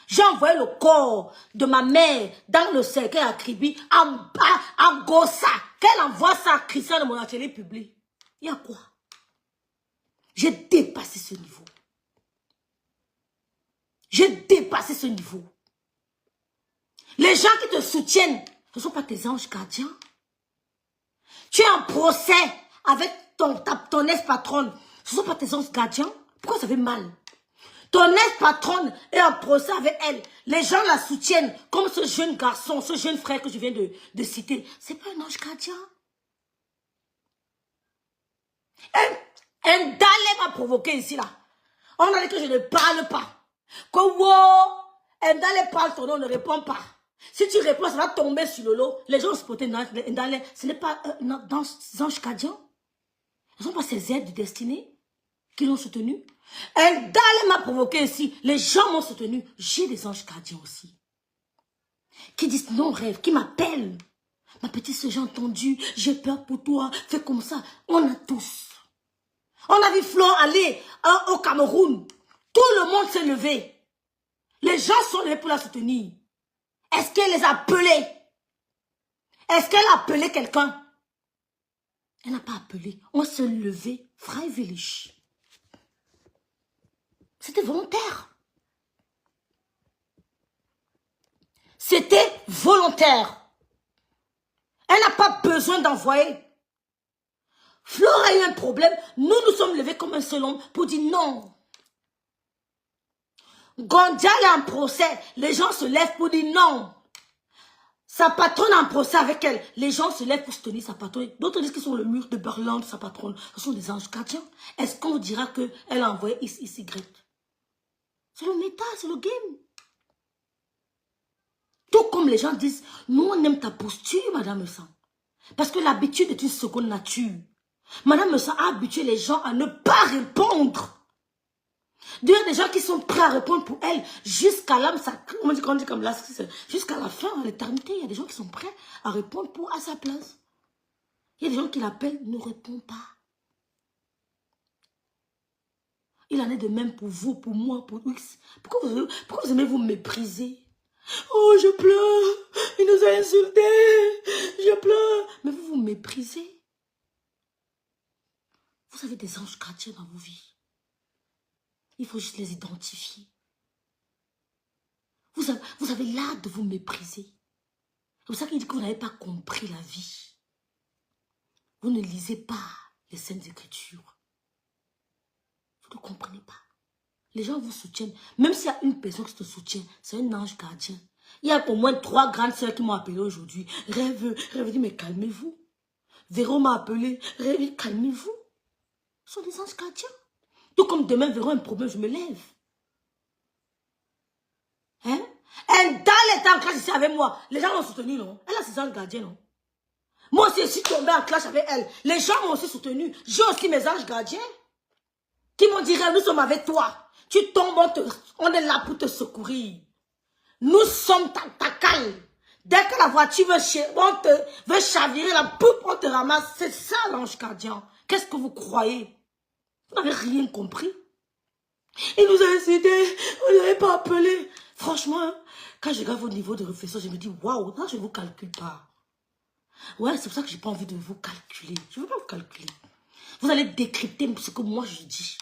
J'ai envoyé le corps de ma mère dans le cercueil à Kribi, à Gossa. Qu'elle envoie ça à Christian de mon atelier public. Il y a quoi? J'ai dépassé ce niveau. J'ai dépassé ce niveau. Les gens qui te soutiennent, ce ne sont pas tes anges gardiens. Tu es en procès avec ton ex-patronne. Ce ne sont pas tes anges gardiens. Pourquoi ça fait mal? Ton ex-patronne est en procès avec elle. Les gens la soutiennent comme ce jeune garçon, ce jeune frère que je viens de citer. Ce n'est pas un ange gardien. Un Dalé m'a provoqué ici là. On a dit que je ne parle pas. Que wow, un Dalé parle, ton nom ne répond pas. Si tu réponds, ça va tomber sur le lot. Les gens se portent un Dalé. Ce n'est pas dans ces anges gardiens. Ce ne sont pas ces aides de destinée qui l'ont soutenu. Un Dalé m'a provoqué ici. Les gens m'ont soutenu. J'ai des anges gardiens aussi. Qui disent non rêve, qui m'appellent. Ma petite soeur, j'ai entendu, j'ai peur pour toi. Fais comme ça. On a tous. On a vu Flo aller au Cameroun. Tout le monde s'est levé. Les gens sont levés pour la soutenir. Est-ce qu'elle les a appelés? Est-ce qu'elle a appelé quelqu'un? Elle n'a pas appelé. On s'est levé. Freiwillig. C'était volontaire. C'était volontaire. Elle n'a pas besoin d'envoyer. Flore a eu un problème. Nous nous sommes levés comme un seul homme pour dire non. Gondia est en procès. Les gens se lèvent pour dire non. Sa patronne est en procès avec elle. Les gens se lèvent pour soutenir sa patronne. D'autres disent qu'ils sont le mur de Berlin de sa patronne. Ce sont des anges gardiens. Est-ce qu'on dira qu'elle a envoyé XY? C'est le méta, c'est le game. Tout comme les gens disent, nous on aime ta posture, Madame Messan. Parce que l'habitude est une seconde nature. Madame Messan a habitué les gens à ne pas répondre. Il y a des gens qui sont prêts à répondre pour elle jusqu'à l'âme sacrée. On dit comme là, jusqu'à la fin, à l'éternité. Il y a des gens qui sont prêts à répondre à sa place. Il y a des gens qui l'appellent, ne répond pas. Il en est de même pour vous, pour moi, pour X. Pourquoi vous aimez vous mépriser? Oh, je pleure. Il nous a insultés. Je pleure. Mais vous vous méprisez. Vous avez des anges gardiens dans vos vies. Il faut juste les identifier. Vous avez l'art de vous mépriser. C'est pour ça qu'il dit que vous n'avez pas compris la vie. Vous ne lisez pas les Saintes Écritures. Vous ne comprenez pas. Les gens vous soutiennent. Même s'il y a une personne qui te soutient, c'est un ange gardien. Il y a au moins 3 grandes sœurs qui m'ont appelé aujourd'hui. Rêve, dit, mais calmez-vous. Véro m'a appelé. Rêve, calmez-vous. Ce sont des anges gardiens. Tout comme demain, Véro a un problème, je me lève. Hein? Un dalle était en classe ici avec moi. Les gens l'ont soutenu, non? Elle a ses anges gardiens, non? Moi aussi, je suis tombée en classe avec elle. Les gens m'ont aussi soutenu. J'ai aussi mes anges gardiens. Qui m'ont dit, nous sommes avec toi. Tu tombes, on est là pour te secourir. Nous sommes ta caille. Dès que la voiture veut chavirer, la poupe, on te ramasse. C'est ça l'ange gardien. Qu'est-ce que vous croyez? Vous n'avez rien compris. Il nous a insultés. On n'avait pas appelé. Franchement, quand je regarde vos niveaux de réflexion, je me dis, waouh, là, je ne vous calcule pas. Ouais, c'est pour ça que je n'ai pas envie de vous calculer. Je ne veux pas vous calculer. Vous allez décrypter ce que moi je dis.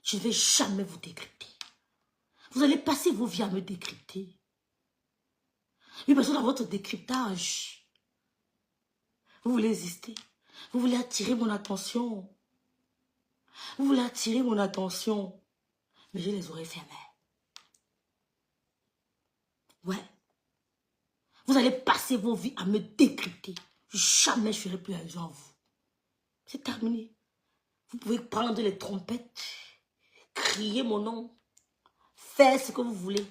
Je ne vais jamais vous décrypter. Vous allez passer vos vies à me décrypter. Oui, parce que dans votre décryptage, vous voulez exister. Vous voulez attirer mon attention. Vous voulez attirer mon attention. Mais j'ai les oreilles fermées. Ouais. Vous allez passer vos vies à me décrypter. Jamais je ne ferai plus allusion à vous. C'est terminé. Vous pouvez prendre les trompettes, crier mon nom, faire ce que vous voulez.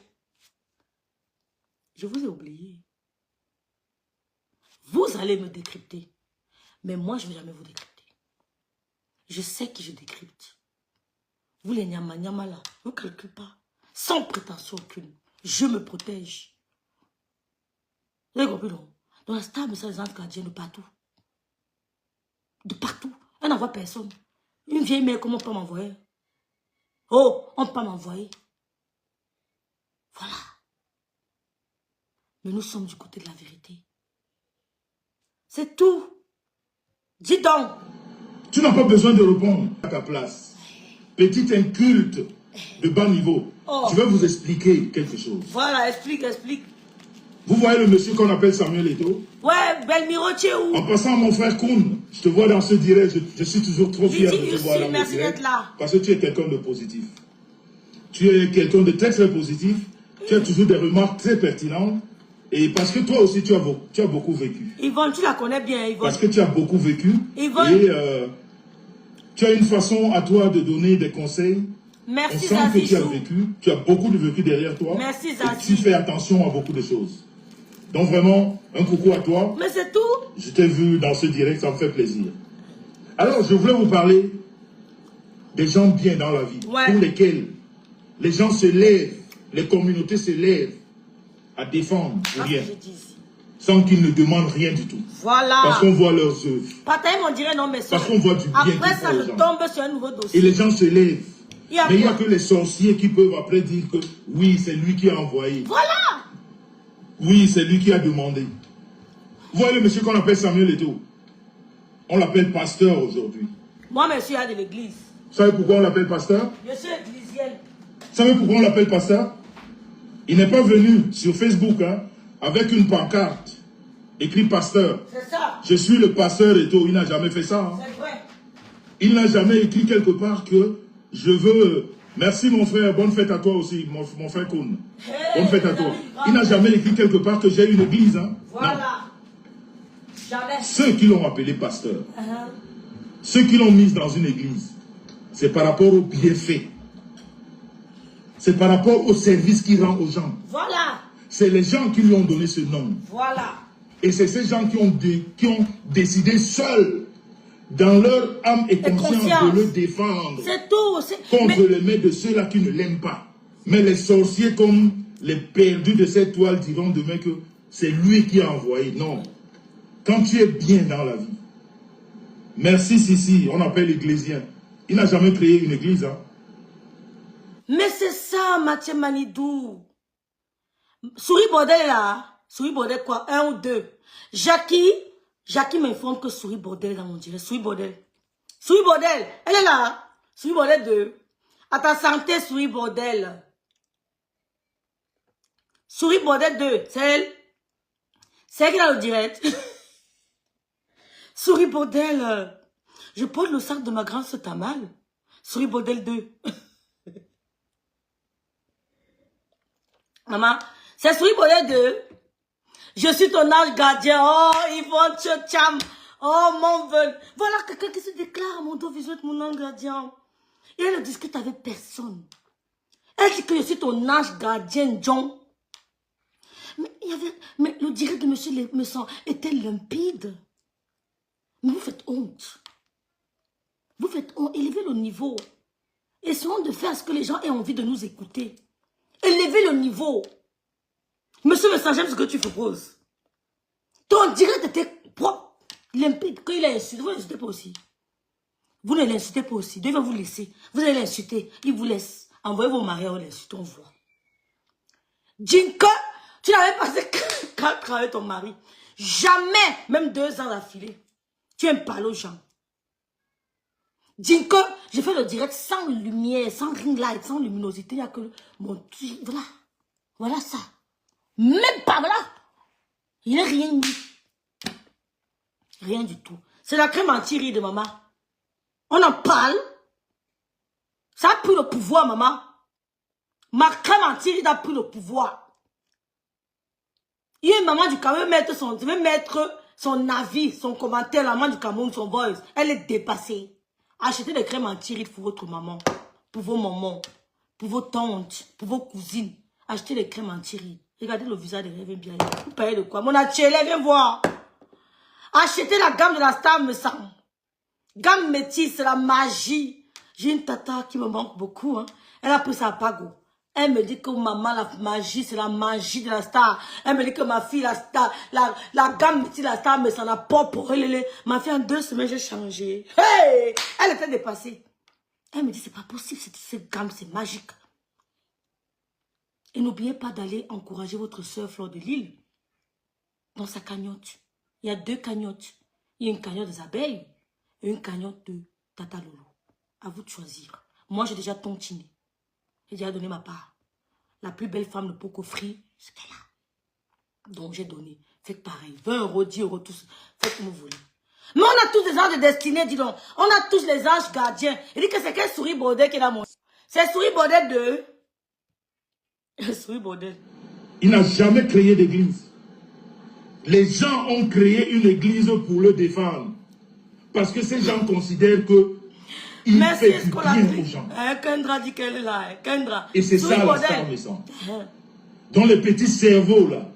Je vous ai oublié. Vous allez me décrypter. Mais moi, je ne vais jamais vous décrypter. Je sais qui je décrypte. Vous les nyama nyama là, ne vous calculez pas. Sans prétention aucune. Je me protège. Vous avez compris, non? Dans la star, mais ça, les anges gardiens de partout. De partout. Elle n'envoie personne. Une vieille mère, comment on peut m'envoyer? Oh, on peut m'envoyer. Voilà. Mais nous sommes du côté de la vérité. C'est tout. Dis donc. Tu n'as pas besoin de répondre à ta place. Petit inculte de bas niveau. Oh. Je vais vous expliquer quelque chose. Voilà, explique. Vous voyez le monsieur qu'on appelle Samuel Eto'o? Ouais, Belmiro, tu es où? En passant à mon frère Koun, je te vois dans ce direct, je suis toujours trop fier de te voir dans merci le direct. d'être là. Parce que tu es quelqu'un de positif. Tu es quelqu'un de très très positif. Tu as toujours des remarques très pertinentes. Et parce que toi aussi, tu as beaucoup vécu. Yvonne, tu la connais bien, Yvonne. Parce que tu as beaucoup vécu. Yvonne. Et tu as une façon à toi de donner des conseils. Merci, On sent que tu as Zazichou. vécu. Tu as beaucoup de vécu derrière toi. Merci, Et Zazi. tu fais attention à beaucoup de choses. Donc vraiment, un coucou à toi. Mais c'est tout. Je t'ai vu dans ce direct, ça me fait plaisir. Alors, je voulais vous parler des gens bien dans la vie, Ouais. pour lesquels les gens se lèvent, les communautés se lèvent à défendre pour Ah, rien, je dis ici. sans qu'ils ne demandent rien du tout. Voilà. Parce qu'on voit leurs œuvres. Partager mon direct, non, mais ça. Parce qu'on voit du bien Après qu'ils ça, font aux je gens. tombe sur un nouveau Et dossier. les gens se lèvent. Il y a Mais il n'y a quoi? que les sorciers qui peuvent après dire que oui, c'est lui qui a envoyé. Voilà. Oui, c'est lui qui a demandé. Vous voyez le monsieur qu'on appelle Samuel Eto'o? On l'appelle pasteur aujourd'hui. Moi, monsieur, a de l'église. Vous savez pourquoi on l'appelle pasteur? Je suis églisienne. Vous savez pourquoi on l'appelle pasteur? Il n'est pas venu sur Facebook avec une pancarte écrit pasteur. C'est ça. Je suis le pasteur Eto'o. Il n'a jamais fait ça. C'est vrai. Il n'a jamais écrit quelque part que je veux... Merci mon frère, bonne fête à toi aussi, mon frère Koun. Hey, Bonne fête à les toi. amis, Il n'a jamais écrit quelque part que j'ai une église. Non. Voilà. Jamais. Ceux qui l'ont appelé pasteur, Uh-huh. ceux qui l'ont mise dans une église, c'est par rapport au bienfait. C'est par rapport au service qu'il rend aux gens. Voilà. C'est les gens qui lui ont donné ce nom. Voilà. Et c'est ces gens qui ont décidé seuls, dans leur âme et conscience, de le défendre C'est tout. contre les mains de ceux-là qui ne l'aiment pas. Mais les sorciers comme les perdus de cette toile diront demain que c'est lui qui a envoyé. Non. Quand tu es bien dans la vie. Merci Sissi, on appelle l'églisien. Il n'a jamais créé une église. Mais c'est ça, Mathieu Manidou. Souris Bordel là. Souris Bordel quoi? 1 ou 2. Jackie m'informe que Souris Bordel dans mon direct. Souris Bordel. Souris Bordel. Elle est là. Souris Bordel 2. À ta santé, Souris Bordel. Souris Bordel 2. C'est elle. C'est elle qui est dans le direct. Souris Bordel. Je porte le sac de ma grande sœur Tamal. Souris Bordel 2. Maman, c'est Souris Bordel 2. Je suis ton ange gardien. Oh, Yvonne Tcham. Oh, mon veule. Voilà quelqu'un qui se déclare à mon dos, vous êtes mon ange gardien. Et elle ne discute avec personne. Elle dit que je suis ton ange gardien, John. Mais le direct de monsieur Lemesan était limpide. Mais vous faites honte. Vous faites honte. Élevez le niveau. Essayons de faire ce que les gens aient envie de nous écouter. Élevez le niveau. Monsieur Messan, j'aime ce que tu proposes. Ton direct était propre, limpide. Quand il a insulté, vous ne l'insultez pas aussi. Vous ne l'insultez pas aussi. Dieu va vous laisser. Vous allez l'insulter. Il vous laisse. Envoyez vos maris, on l'insulte, on voit. Jinka, tu n'avais passé 4 ans avec ton mari. Jamais, même 2 ans d'affilée. Tu aimes parler aux gens. Dinko, j'ai fait le direct sans lumière, sans ring light, sans luminosité. Il n'y a que mon... Voilà. Voilà ça. Même pas, voilà. Il n'y a rien mis. Rien du tout. C'est la crème anti-riz de maman. On en parle. Ça a pris le pouvoir, maman. Ma crème anti-riz a pris le pouvoir. Il y a une maman du Cameroun veut mettre son avis, son commentaire, la maman du Cameroun, son voice. Elle est dépassée. Achetez des crèmes anti-rides pour votre maman, pour vos mamans, pour vos tantes, pour vos cousines. Achetez des crèmes anti-rides. Regardez le visage de Rêve bien. Vous payez de quoi? Mon atelier, viens voir. Achetez la gamme de la Star me semble. Gamme métisse, c'est la magie. J'ai une tata qui me manque beaucoup. Hein. Elle a pris sa pago. Elle me dit que maman, la magie, c'est la magie de la Star. Elle me dit que ma fille, la Star, la gamme métisse de la Star, mais ça n'a pas pour elle. Ma fille, en 2 semaines, j'ai changé. Hey! Elle était dépassée. Elle me dit, c'est pas possible, cette gamme, c'est magique. Et n'oubliez pas d'aller encourager votre soeur Fleur de Lille dans sa cagnotte. Il y a 2 cagnottes. Il y a une cagnotte des abeilles et une cagnotte de Tata Lolo. À vous de choisir. Moi, j'ai déjà tontiné. J'ai déjà donné ma part. La plus belle femme de Poco Free, c'est qu'elle a. Donc, j'ai donné. Faites pareil. 20 €, 10 €, tous. Faites comme vous voulez. Mais on a tous des anges de destinée, dis donc. On a tous les anges gardiens. Il dit que c'est quel souris bordel qui est dans mon... C'est souris bordel de... souris bordel. Il n'a jamais créé d'église. Les gens ont créé une église pour le défendre. Parce que ces gens considèrent que il fait du bien aux gens. Kendra dit qu'elle est là. Kendra. Et c'est ça la Star me semble. Dans les petits cerveaux là,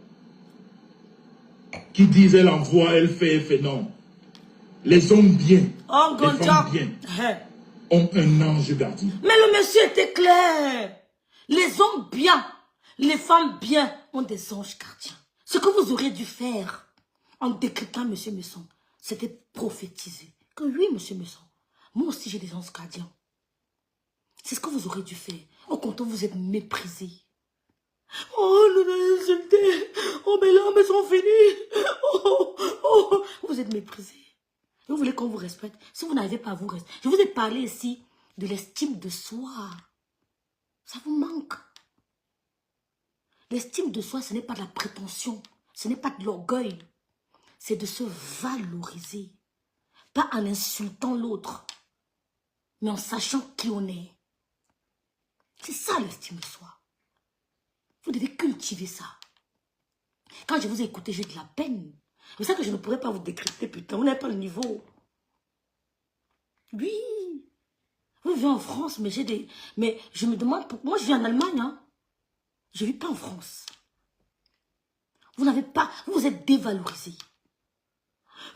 qui disent elle envoie, elle fait non. Les hommes bien, les femmes bien, ont un ange gardien. Mais le monsieur était clair. Les hommes bien, les femmes bien ont des anges gardiens. Ce que vous auriez dû faire en décrétant monsieur Messon, c'était prophétiser. Que oui, monsieur Messon, moi aussi j'ai des anges gardiens. C'est ce que vous aurez dû faire. Au contraire, vous êtes méprisé. Oh, nous allons insulter. Oh, mes larmes sont finies. Oh. Vous êtes méprisé. Vous voulez qu'on vous respecte? Si vous n'arrivez pas à vous respecter. Je vous ai parlé ici de l'estime de soi. Ça vous manque. L'estime de soi, ce n'est pas de la prétention. Ce n'est pas de l'orgueil. C'est de se valoriser. Pas en insultant l'autre, mais en sachant qui on est. C'est ça l'estime de soi. Vous devez cultiver ça. Quand je vous ai écouté, j'ai de la peine. C'est ça que je ne pourrais pas vous décrypter, putain. Vous n'avez pas le niveau. Oui. Vous vivez en France, mais j'ai des... Mais je me demande... Moi, je vis en Allemagne, hein. Je ne vis pas en France. Vous n'avez pas... Vous vous êtes dévalorisé.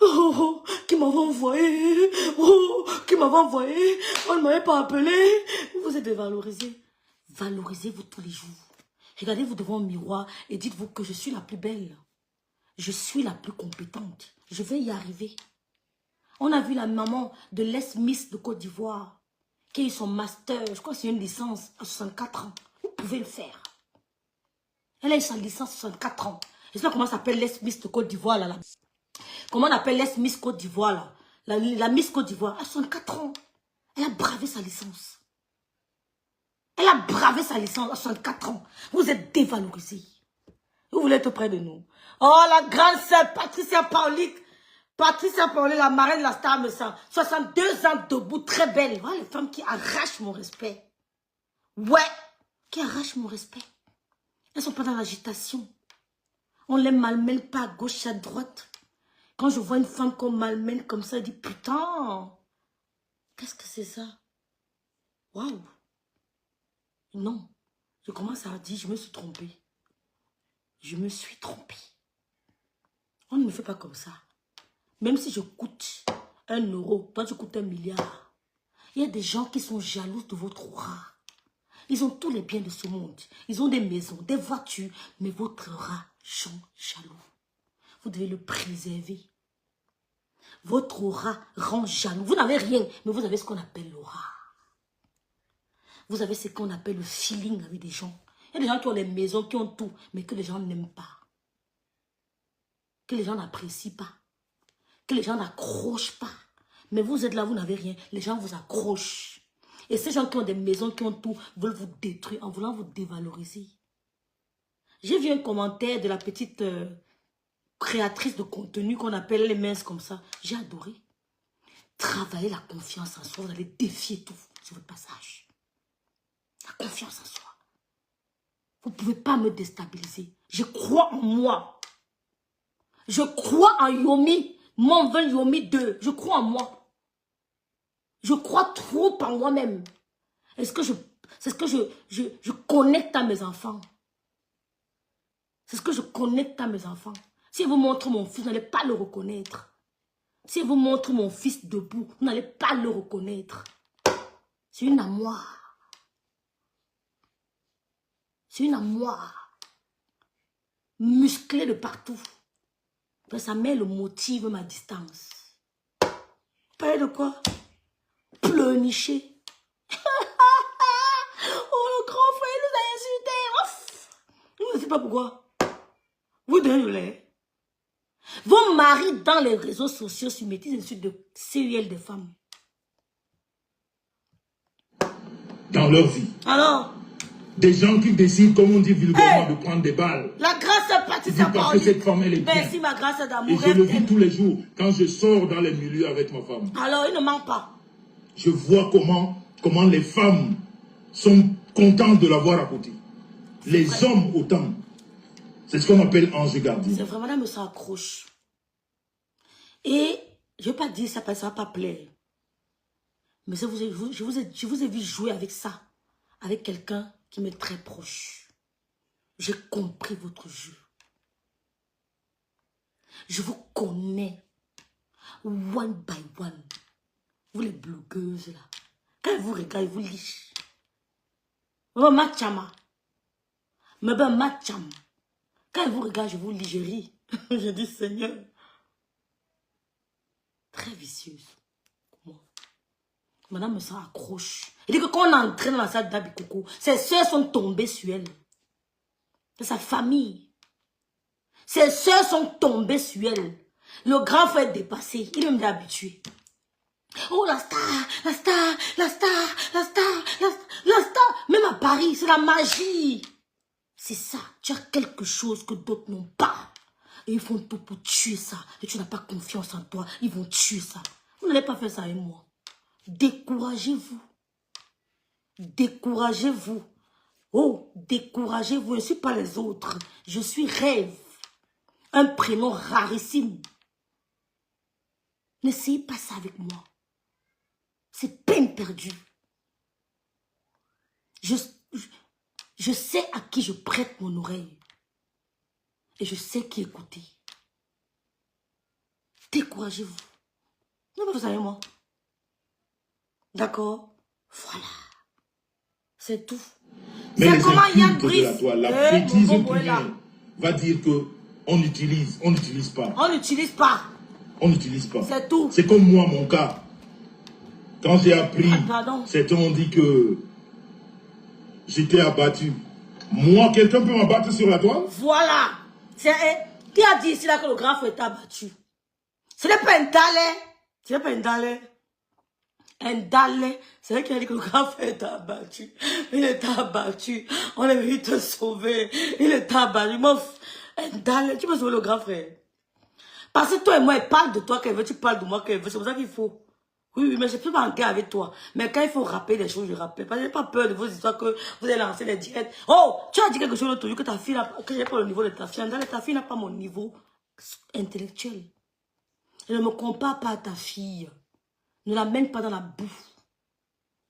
Oh, qui m'avait envoyé. Oh, qui m'avait envoyé. On ne m'avait pas appelé. Vous vous êtes dévalorisé. Valorisez-vous tous les jours. Regardez-vous devant le miroir et dites-vous que je suis la plus belle. Je suis la plus compétente. Je vais y arriver. On a vu la maman de l'ex-Miss de Côte d'Ivoire qui a eu son master, je crois que c'est une licence à 64 ans. Vous pouvez le faire. Elle a eu sa licence à 64 ans. Je sais pas comment ça s'appelle l'ex-Miss de Côte d'Ivoire là. Comment on appelle l'ex-Miss Côte d'Ivoire là. La Miss Côte d'Ivoire à 64 ans. Elle a bravé sa licence. Elle a bravé sa licence à 64 ans. Vous êtes dévalorisés. Vous voulez être près de nous. Oh, la grande sœur Patricia Paulique. Patricia Paulique, la marraine de la Star me sent. 62 ans debout, très belle. Voilà les femmes qui arrachent mon respect. Ouais, qui arrachent mon respect. Elles sont pas dans l'agitation. On les malmène pas à gauche, à droite. Quand je vois une femme qu'on malmène comme ça, je dis putain, qu'est-ce que c'est ça? Waouh. Non, je commence à dire, je me suis trompée. Je me suis trompée. On ne me fait pas comme ça. Même si je coûte 1 €, toi tu coûtes 1 milliard. Il y a des gens qui sont jaloux de votre aura. Ils ont tous les biens de ce monde. Ils ont des maisons, des voitures. Mais votre aura sont jaloux. Vous devez le préserver. Votre aura rend jaloux. Vous n'avez rien, mais vous avez ce qu'on appelle l'aura. Vous avez ce qu'on appelle le feeling avec des gens. Il y a des gens qui ont des maisons, qui ont tout, mais que les gens n'aiment pas. Que les gens n'apprécient pas. Que les gens n'accrochent pas. Mais vous êtes là, vous n'avez rien. Les gens vous accrochent. Et ces gens qui ont des maisons, qui ont tout, veulent vous détruire en voulant vous dévaloriser. J'ai vu un commentaire de la petite créatrice de contenu qu'on appelle les minces comme ça. J'ai adoré. Travaillez la confiance en soi. Vous allez défier tout sur votre passage. La confiance en soi. Vous ne pouvez pas me déstabiliser. Je crois en moi. Je crois en Yomi. Mon veut Yomi 2. Je crois en moi. Je crois trop en moi-même. C'est ce que je connecte à mes enfants. C'est ce que je connecte à mes enfants. Si vous montrez mon fils, vous n'allez pas le reconnaître. Si vous montrez mon fils debout, vous n'allez pas le reconnaître. C'est une armoire. C'est une armoire. Musclée de partout. Ça met le motive ma distance. Parlez de quoi? Pleurnicher. Oh, le grand frère nous a insultés. Je ne sais pas pourquoi. Vous donnez le lait. Vos maris dans les réseaux sociaux se mettent des insultes de sérielles des femmes. Dans leur vie. Alors? Des gens qui décident, comme on dit vulgairement, de prendre des balles. La grâce est partie sans parce que cette femme, elle est bien. Merci, ma grâce Et d'amour. je le vis tous les jours quand je sors dans les milieux avec ma femme. Alors, il ne ment pas. Je vois comment les femmes sont contentes de l'avoir à côté. Les hommes autant. C'est ce qu'on appelle ange gardien. C'est vraiment là que ça accroche. Et je ne vais pas dire ça parce que ça ne va pas plaire. Mais je vous ai vu jouer avec ça. Avec quelqu'un qui m'est très proche. J'ai compris votre jeu. Je vous connais. One by one. Vous les blogueuses là. Quand vous regardez, vous liche. Machama. Mais ben macham. Quand vous regardez, je vous lis, je ris. Je dis Seigneur. Très vicieuse. Madame me sent accroche. Il dit que quand on est entré dans la salle d'Abikoko, ses soeurs sont tombées sur elle. C'est sa famille. Ses soeurs sont tombées sur elle. Le grand frère est dépassé. Il me dit habitué. Oh la star, la star, la star, la star, la star. Même à Paris, c'est la magie. C'est ça. Tu as quelque chose que d'autres n'ont pas. Et ils font tout pour tuer ça. Et tu n'as pas confiance en toi. Ils vont tuer ça. Vous n'allez pas faire ça avec moi. Découragez-vous. Découragez-vous. Oh, découragez-vous. Je ne suis pas les autres. Je suis Rêve. Un prénom rarissime. N'essayez pas ça avec moi. C'est peine perdue. Je sais à qui je prête mon oreille. Et je sais qui écouter. Découragez-vous. Non, mais vous savez moi. D'accord? Voilà. C'est tout. Mais c'est comment Yann Brice. La bêtise qui vient va dire que on n'utilise pas. On n'utilise pas. On n'utilise pas. C'est tout. C'est comme moi, mon cas. Quand j'ai appris, certains ont dit que j'étais abattu. Moi, quelqu'un peut m'abattre sur la toile? Voilà. Qui a dit ici là que le grand frère est abattu? Ce n'est pas un dalet. Ce n'est pas un dalet. Un dalet. C'est vrai qu'il a dit que le grand frère est abattu. Il est abattu. On est venu te sauver. Il est abattu. Un dalet. Tu peux sauver le grand frère. Parce que toi et moi, elle parle de toi qu'elle veut. Tu parles de moi qu'elle veut. C'est pour ça qu'il faut. Oui, mais je peux pas en guerre avec toi. Mais quand il faut rappeler des choses, je rappelle. Parce que j'ai pas peur de vos histoires que vous allez lancer des directs. Oh, tu as dit quelque chose l'autre jour que ta fille n'a pas, que j'ai pas le niveau de ta fille. Ta fille n'a pas mon niveau intellectuel. Je ne me compare pas à ta fille. Ne la mène pas dans la boue.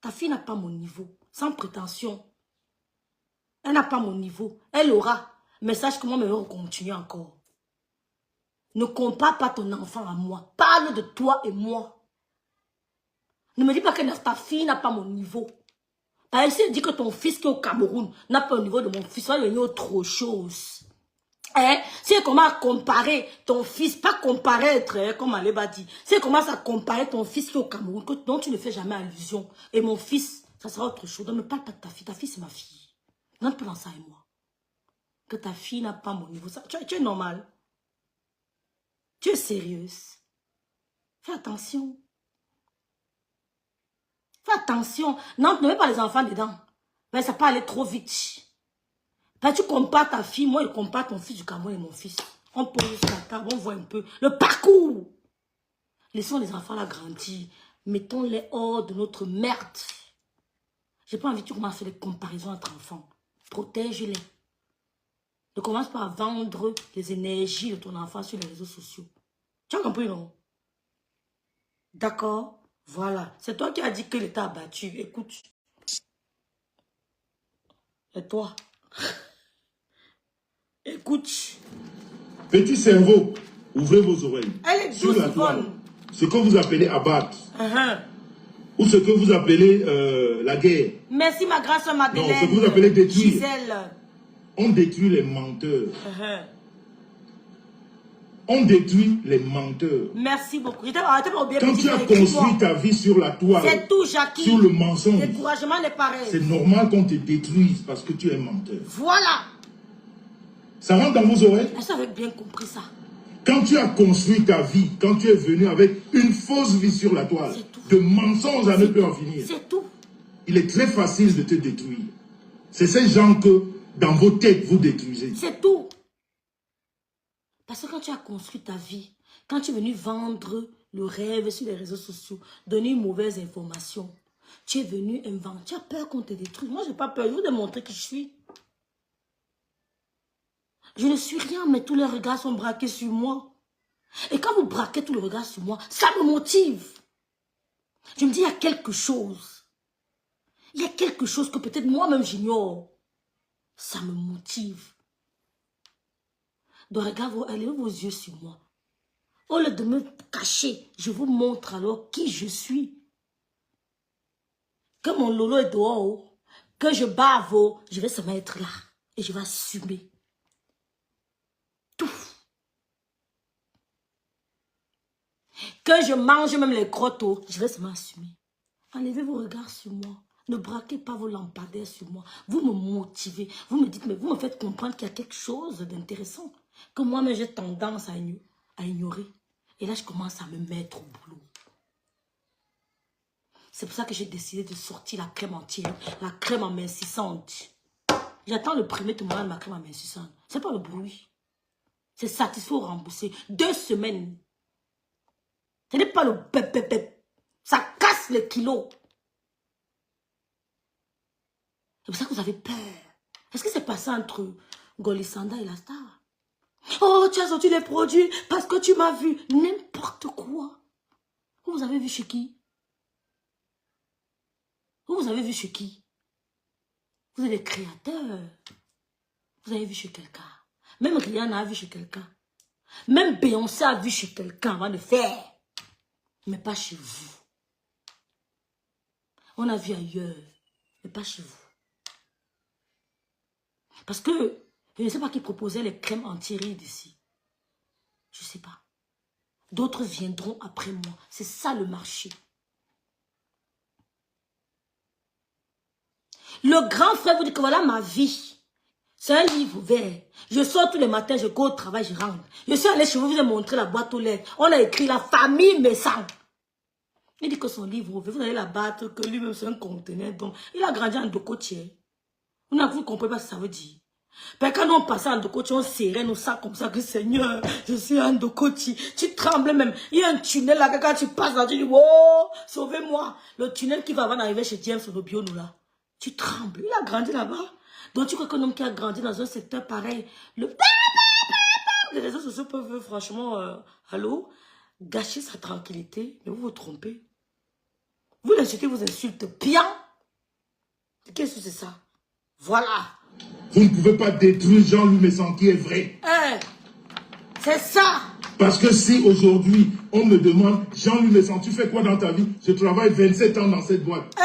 Ta fille n'a pas mon niveau. Sans prétention. Elle n'a pas mon niveau. Elle aura. Mais sache que moi, je vais continuer encore. Ne compare pas ton enfant à moi. Parle de toi et moi. Ne me dis pas que ta fille n'a pas mon niveau. Par exemple, si elle dit que ton fils qui est au Cameroun n'a pas le niveau de mon fils, ça va devenir autre chose. Si elle commence à comparer ton fils, pas comparer, comme Aléba dit, si elle commence à comparer ton fils qui est au Cameroun, dont tu ne fais jamais allusion, et mon fils, ça sera autre chose. Donc ne parle pas de ta fille c'est ma fille. Non, pas dans ça et moi. Que ta fille n'a pas mon niveau. Ça, tu es normal. Tu es sérieuse. Fais attention. Fais attention. Non, ne mets pas les enfants dedans. Mais ça peut aller trop vite. Ben, tu compares ta fille, moi je compare ton fils du Cameroun et mon fils. On pose sur la table, on voit un peu le parcours. Laissons les enfants là grandir. Mettons-les hors de notre merde. J'ai pas envie que tu commences à faire des comparaisons entre enfants. Protège-les. Ne commence pas à vendre les énergies de ton enfant sur les réseaux sociaux. Tu as compris, non? D'accord? Voilà. C'est toi qui as dit que l'État a battu. Écoute. Et toi? Écoute. Petit cerveau, ouvrez vos oreilles. Elle est sur douce, la toile. Yvonne. Ce que vous appelez abattre. Ou ce que vous appelez la guerre. Merci ma grande soeur Madeleine. Non, ce que vous appelez détruire. Gisèle. On détruit les menteurs. On détruit les menteurs. Merci beaucoup. Arrêtez pas oublier. Quand tu as construit ta vie sur la toile, c'est tout, Jackie. sur le mensonge, Découragement n'est pareil. c'est normal qu'on te détruise parce que tu es menteur. Voilà. Ça rentre dans vos oreilles? Est-ce que vous avez bien compris ça? Quand tu as construit ta vie, quand tu es venu avec une fausse vie sur la toile, de mensonges à ne plus en finir, c'est tout. Il est très facile de te détruire. C'est ces gens que, dans vos têtes, vous détruisez. C'est tout. Parce que quand tu as construit ta vie, quand tu es venu vendre le rêve sur les réseaux sociaux, donner une mauvaise information, tu es venu inventer, tu as peur qu'on te détruise. Moi, je n'ai pas peur. Je vais vous démontrer qui je suis. Je ne suis rien, mais tous les regards sont braqués sur moi. Et quand vous braquez tous les regards sur moi, ça me motive. Je me dis, il y a quelque chose. Il y a quelque chose que peut-être moi-même j'ignore. Ça me motive. Donc regardez, allez vos yeux sur moi. Au lieu de me cacher, je vous montre alors qui je suis. Que mon lolo est dehors, que je bave, je vais seulement être là. Et je vais assumer. Tout. Que je mange même les crottes, je vais seulement assumer. Enlevez vos regards sur moi. Ne braquez pas vos lampadaires sur moi. Vous me motivez. Vous me dites, mais vous me faites comprendre qu'il y a quelque chose d'intéressant. Que moi-même, j'ai tendance à ignorer. Et là, je commence à me mettre au boulot. C'est pour ça que j'ai décidé de sortir la crème entière, la crème amincissante. J'attends le premier témoignage de ma crème amincissante. C'est pas le bruit. C'est satisfait ou remboursé. 2 semaines. Ce n'est pas le pep. Ça casse les kilos. C'est pour ça que vous avez peur. Est-ce que c'est passé entre Golisanda et la star? Oh, tu as sorti les produits parce que tu m'as vu. N'importe quoi. Vous avez vu chez qui? Vous avez vu chez qui? Vous êtes des créateurs. Vous avez vu chez quelqu'un. Même Rihanna a vu chez quelqu'un. Même Beyoncé a vu chez quelqu'un avant de faire. Mais pas chez vous. On a vu ailleurs. Mais pas chez vous. Parce que je ne sais pas qui proposait les crèmes anti-rides ici. Je ne sais pas. D'autres viendront après moi. C'est ça le marché. Le grand frère vous dit que voilà ma vie. C'est un livre vert. Je sors tous les matins, je go au travail, je rentre. Je suis allé chez vous, je vous ai montré la boîte aux lettres. On a écrit la famille Messan. Il dit que son livre ouvert, vous allez la battre, que lui-même c'est un conteneur. Donc, il a grandi en Dokotier. Vous ne comprenez pas ce que ça veut dire. Parce que quand on passait en Dokoti, on serrait nos sacs comme ça, que Seigneur, je suis en Dokoti. Tu trembles même. Il y a un tunnel là, quand tu passes là, tu dis, oh, sauvez-moi. Le tunnel qui va avant d'arriver chez James Odobio, nous là. Tu trembles. Il a grandi là-bas. Donc tu crois qu'un homme qui a grandi dans un secteur pareil, les réseaux sociaux peuvent franchement, allô, gâcher sa tranquillité, mais vous vous trompez. Vous l'insultez, vous insultez bien. Qu'est-ce que c'est ça? Voilà. Vous ne pouvez pas détruire Jean-Louis Messan qui est vrai. C'est ça. Parce que si aujourd'hui, on me demande, Jean-Louis Messan, tu fais quoi dans ta vie? Je travaille 27 ans dans cette boîte.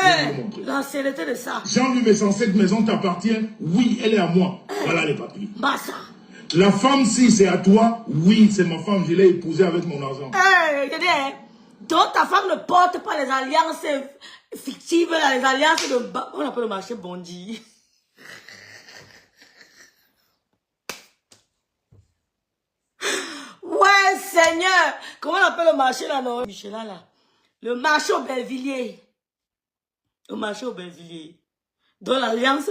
L'ancienneté de ça. Jean-Louis Messan, cette maison t'appartient? Oui, elle est à moi. Voilà les papiers. Bassa. La femme, si c'est à toi, oui, c'est ma femme, je l'ai épousée avec mon argent. Donc ta femme ne porte pas les alliances fictives, les alliances de... On appelle le marché Bondi. Ouais, Seigneur. Comment on appelle le marché là, non? Michelin là. Le marché au Belvilliers. au marché Aubervilliers. Dans l'alliance.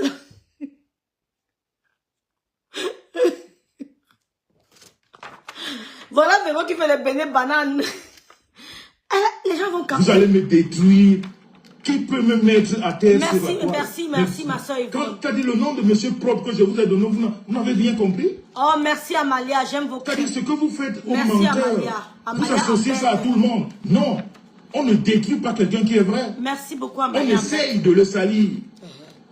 Voilà Véro qui fait les beignets bananes. Les gens vont capter. Vous allez me détruire. Qui peut me mettre à terre sur la toile? Merci, ma soeur Yvonne. Quand tu as dit le nom de monsieur propre que je vous ai donné, vous n'avez rien compris? Oh, merci Amalia, j'aime vos C'est-à-dire ce que vous faites aux merci, menteurs. Amalia. Vous associez ça à tout le monde. Non, on ne détruit pas quelqu'un qui est vrai. Merci beaucoup On Amalia. essaye de le salir.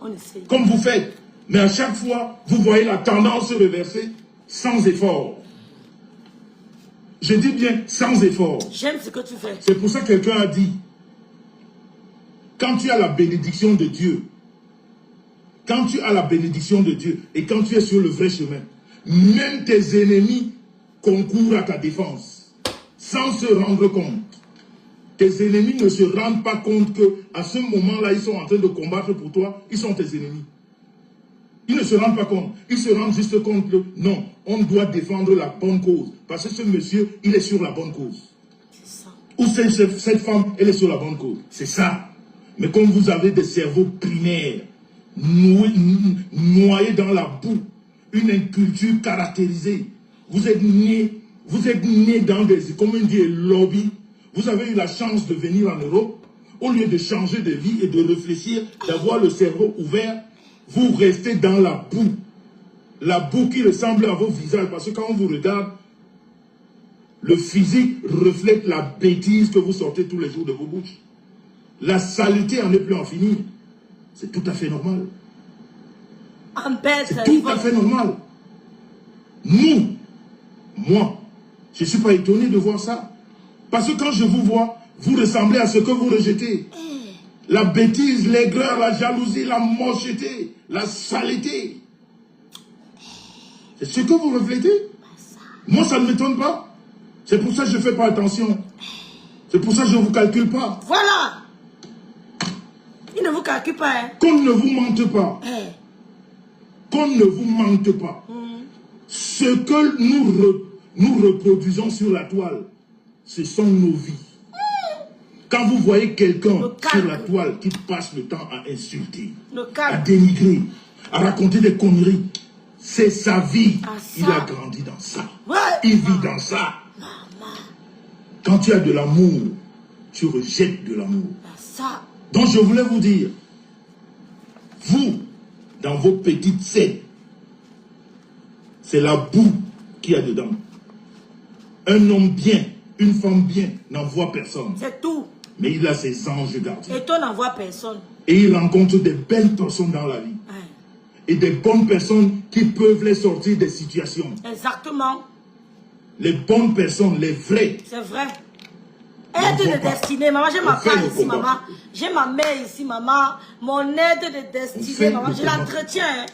On essaye. Comme vous faites. Mais à chaque fois, vous voyez la tendance se reverser sans effort. Je dis bien sans effort. J'aime ce que tu fais. C'est pour ça que quelqu'un a dit, quand tu as la bénédiction de Dieu, quand tu as la bénédiction de Dieu et quand tu es sur le vrai chemin, même tes ennemis concourent à ta défense sans se rendre compte. Tes ennemis ne se rendent pas compte qu'à ce moment-là, ils sont en train de combattre pour toi, ils sont tes ennemis. Ils ne se rendent pas compte. Ils se rendent juste compte que non, on doit défendre la bonne cause. Parce que ce monsieur, il est sur la bonne cause. C'est ça. Ou cette femme, elle est sur la bonne cause. C'est ça. Mais comme vous avez des cerveaux primaires, noyés dans la boue, une inculture caractérisée, vous êtes nés dans des, comme on dit, lobbies. Vous avez eu la chance de venir en Europe. Au lieu de changer de vie et de réfléchir, d'avoir le cerveau ouvert, vous restez dans la boue. La boue qui ressemble à vos visages. Parce que quand on vous regarde, le physique reflète la bêtise que vous sortez tous les jours de vos bouches. La saleté en est plus en finir. C'est tout à fait normal. C'est tout à fait normal. Moi, je ne suis pas étonné de voir ça. Parce que quand je vous vois, vous ressemblez à ce que vous rejetez. La bêtise, l'aigreur, la jalousie, la mocheté, la saleté. C'est ce que vous reflétez. Moi, ça ne m'étonne pas. C'est pour ça que je ne fais pas attention. C'est pour ça que je ne vous calcule pas. Voilà. Il ne vous calcule pas. Hein? Qu'on ne vous mente pas. Qu'on ne vous mente pas. Ce que nous reproduisons sur la toile, ce sont nos vies. Quand vous voyez quelqu'un sur la toile qui passe le temps à insulter, à dénigrer, à raconter des conneries, c'est sa vie. Il a grandi dans ça. Ouais. Il vit dans ça. Quand tu as de l'amour, tu rejettes de l'amour. Donc je voulais vous dire, vous, dans vos petites scènes, c'est la boue qu'il y a dedans. Un homme bien, une femme bien, n'envoie personne. C'est tout. Mais il a ses anges gardiens. Et toi n'envoies personne. Et il rencontre des belles personnes dans la vie. Et des bonnes personnes qui peuvent les sortir des situations. Exactement. Les bonnes personnes, les vraies. C'est vrai. Aide de destinée, maman, j'ai ma femme ici, maman. J'ai ma mère ici, maman. Mon aide de destinée, maman, je l'entretiens.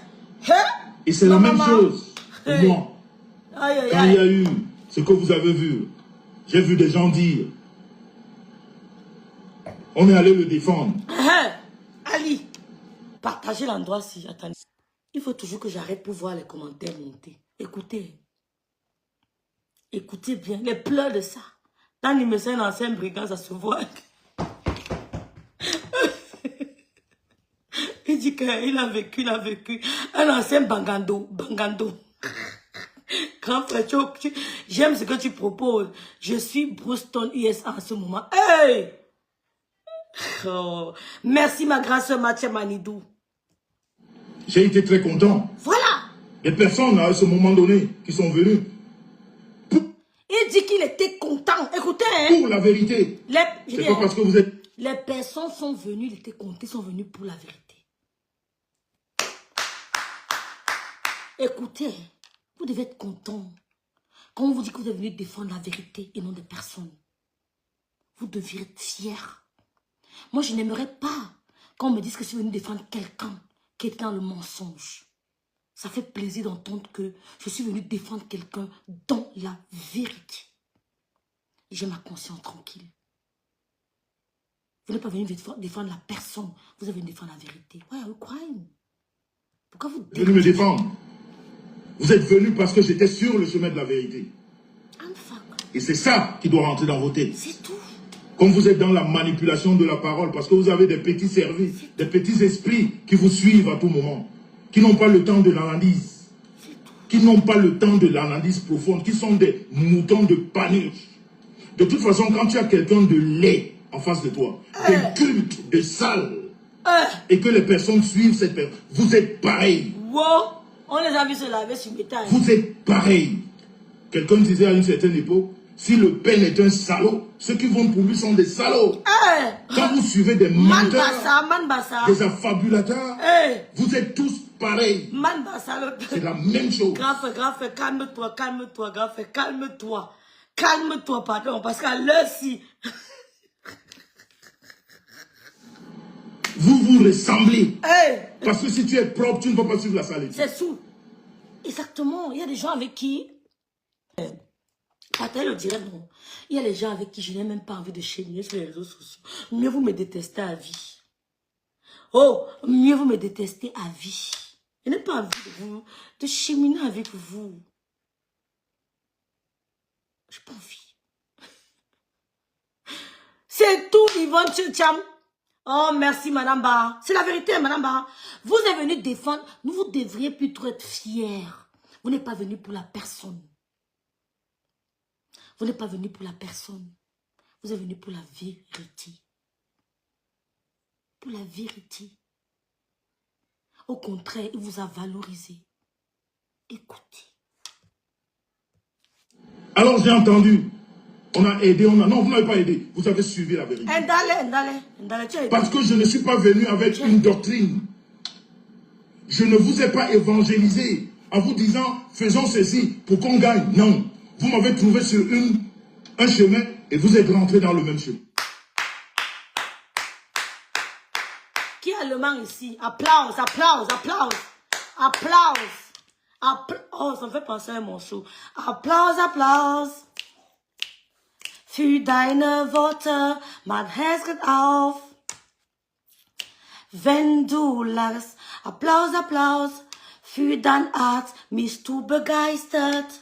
Et c'est la même chose pour moi. Quand il y a eu ce que vous avez vu, j'ai vu des gens dire, on est allé le défendre. Ali, partagez l'endroit-ci. Attendez. Il faut toujours que j'arrête pour voir les commentaires monter. Écoutez. Écoutez bien. Les pleurs de ça. Dans l'immeuble, un ancien brigand, ça se voit. Il dit qu'il a vécu. Un ancien bangando. Grand frère, j'aime ce que tu proposes. Je suis Bruston ISA en ce moment. Hey! Oh. Merci ma grâce Mathia Manidou. J'ai été très content. Voilà. Les personnes à ce moment donné qui sont venues. Il dit qu'il était content. Écoutez. Hein? Pour la vérité. C'est pas parce que vous êtes... Les personnes sont venues, il était content, sont venues pour la vérité. Écoutez, vous devez être content. Quand on vous dit que vous êtes venu défendre la vérité et non des personnes, vous deviez être fier. Moi, je n'aimerais pas qu'on me dise que je suis venu défendre quelqu'un qui est dans le mensonge. Ça fait plaisir d'entendre que je suis venu défendre quelqu'un dans la vérité. Et j'ai ma conscience tranquille. Vous n'êtes pas venu défendre la personne, vous êtes venu défendre la vérité. Why are you crying? Pourquoi vous êtes venu me défendre? Vous êtes venu parce que j'étais sur le chemin de la vérité. Et c'est ça qui doit rentrer dans vos têtes. C'est tout. Comme vous êtes dans la manipulation de la parole, parce que vous avez des petits services, des petits esprits qui vous suivent à tout moment, qui n'ont pas le temps de l'analyse, qui n'ont pas le temps de l'analyse profonde, qui sont des moutons de panique. De toute façon, quand tu as quelqu'un de laid en face de toi, de culte, de sale, et que les personnes suivent cette personne, vous êtes pareil. Wow, on les a vus se laver sur métal. Vous êtes pareil. Quelqu'un disait à une certaine époque, si le père est un salaud, ceux qui vont pour lui sont des salauds. Quand vous suivez des menteurs, des affabulateurs, vous êtes tous pareils. C'est la même chose. Grave, calme-toi, grave, calme-toi. Calme-toi, pardon, parce qu'à l'heure-ci... Vous vous ressemblez. Parce que si tu es propre, tu ne vas pas suivre la saleté. C'est tout. Exactement. Il y a des gens avec qui... Attends, le dirait non. Il y a des gens avec qui je n'ai même pas envie de chérir sur les réseaux sociaux. Mieux vous me détestez à vie. Oh, mieux vous me détestez à vie. Je n'ai pas envie de cheminer avec vous. Je n'ai pas envie. C'est tout, Yvonne Tcham. Oh, merci, Madame Ba. C'est la vérité, Madame Ba. Vous êtes venu défendre. Vous devriez plutôt être fiers. Vous n'êtes pas venu pour la personne. Vous n'êtes pas venu pour la personne. Vous êtes venu pour la vérité. Pour la vérité. Au contraire, il vous a valorisé. Écoutez. Alors j'ai entendu. On a aidé, on a... Non, vous n'avez pas aidé. Vous avez suivi la vérité. Parce que je ne suis pas venu avec une doctrine. Je ne vous ai pas évangélisé en vous disant, faisons ceci pour qu'on gagne. Non. Vous m'avez trouvé sur un chemin et vous êtes rentré dans le même chemin. Qui a le main ici? Applause, applause, applause. Applause. Oh, ça me fait penser à un morceau. Applause, applause. Für deine Worte, mein Herz geht auf. Wenn du lachst, Applaus, Applaus. Für dein Art bist du begeistert.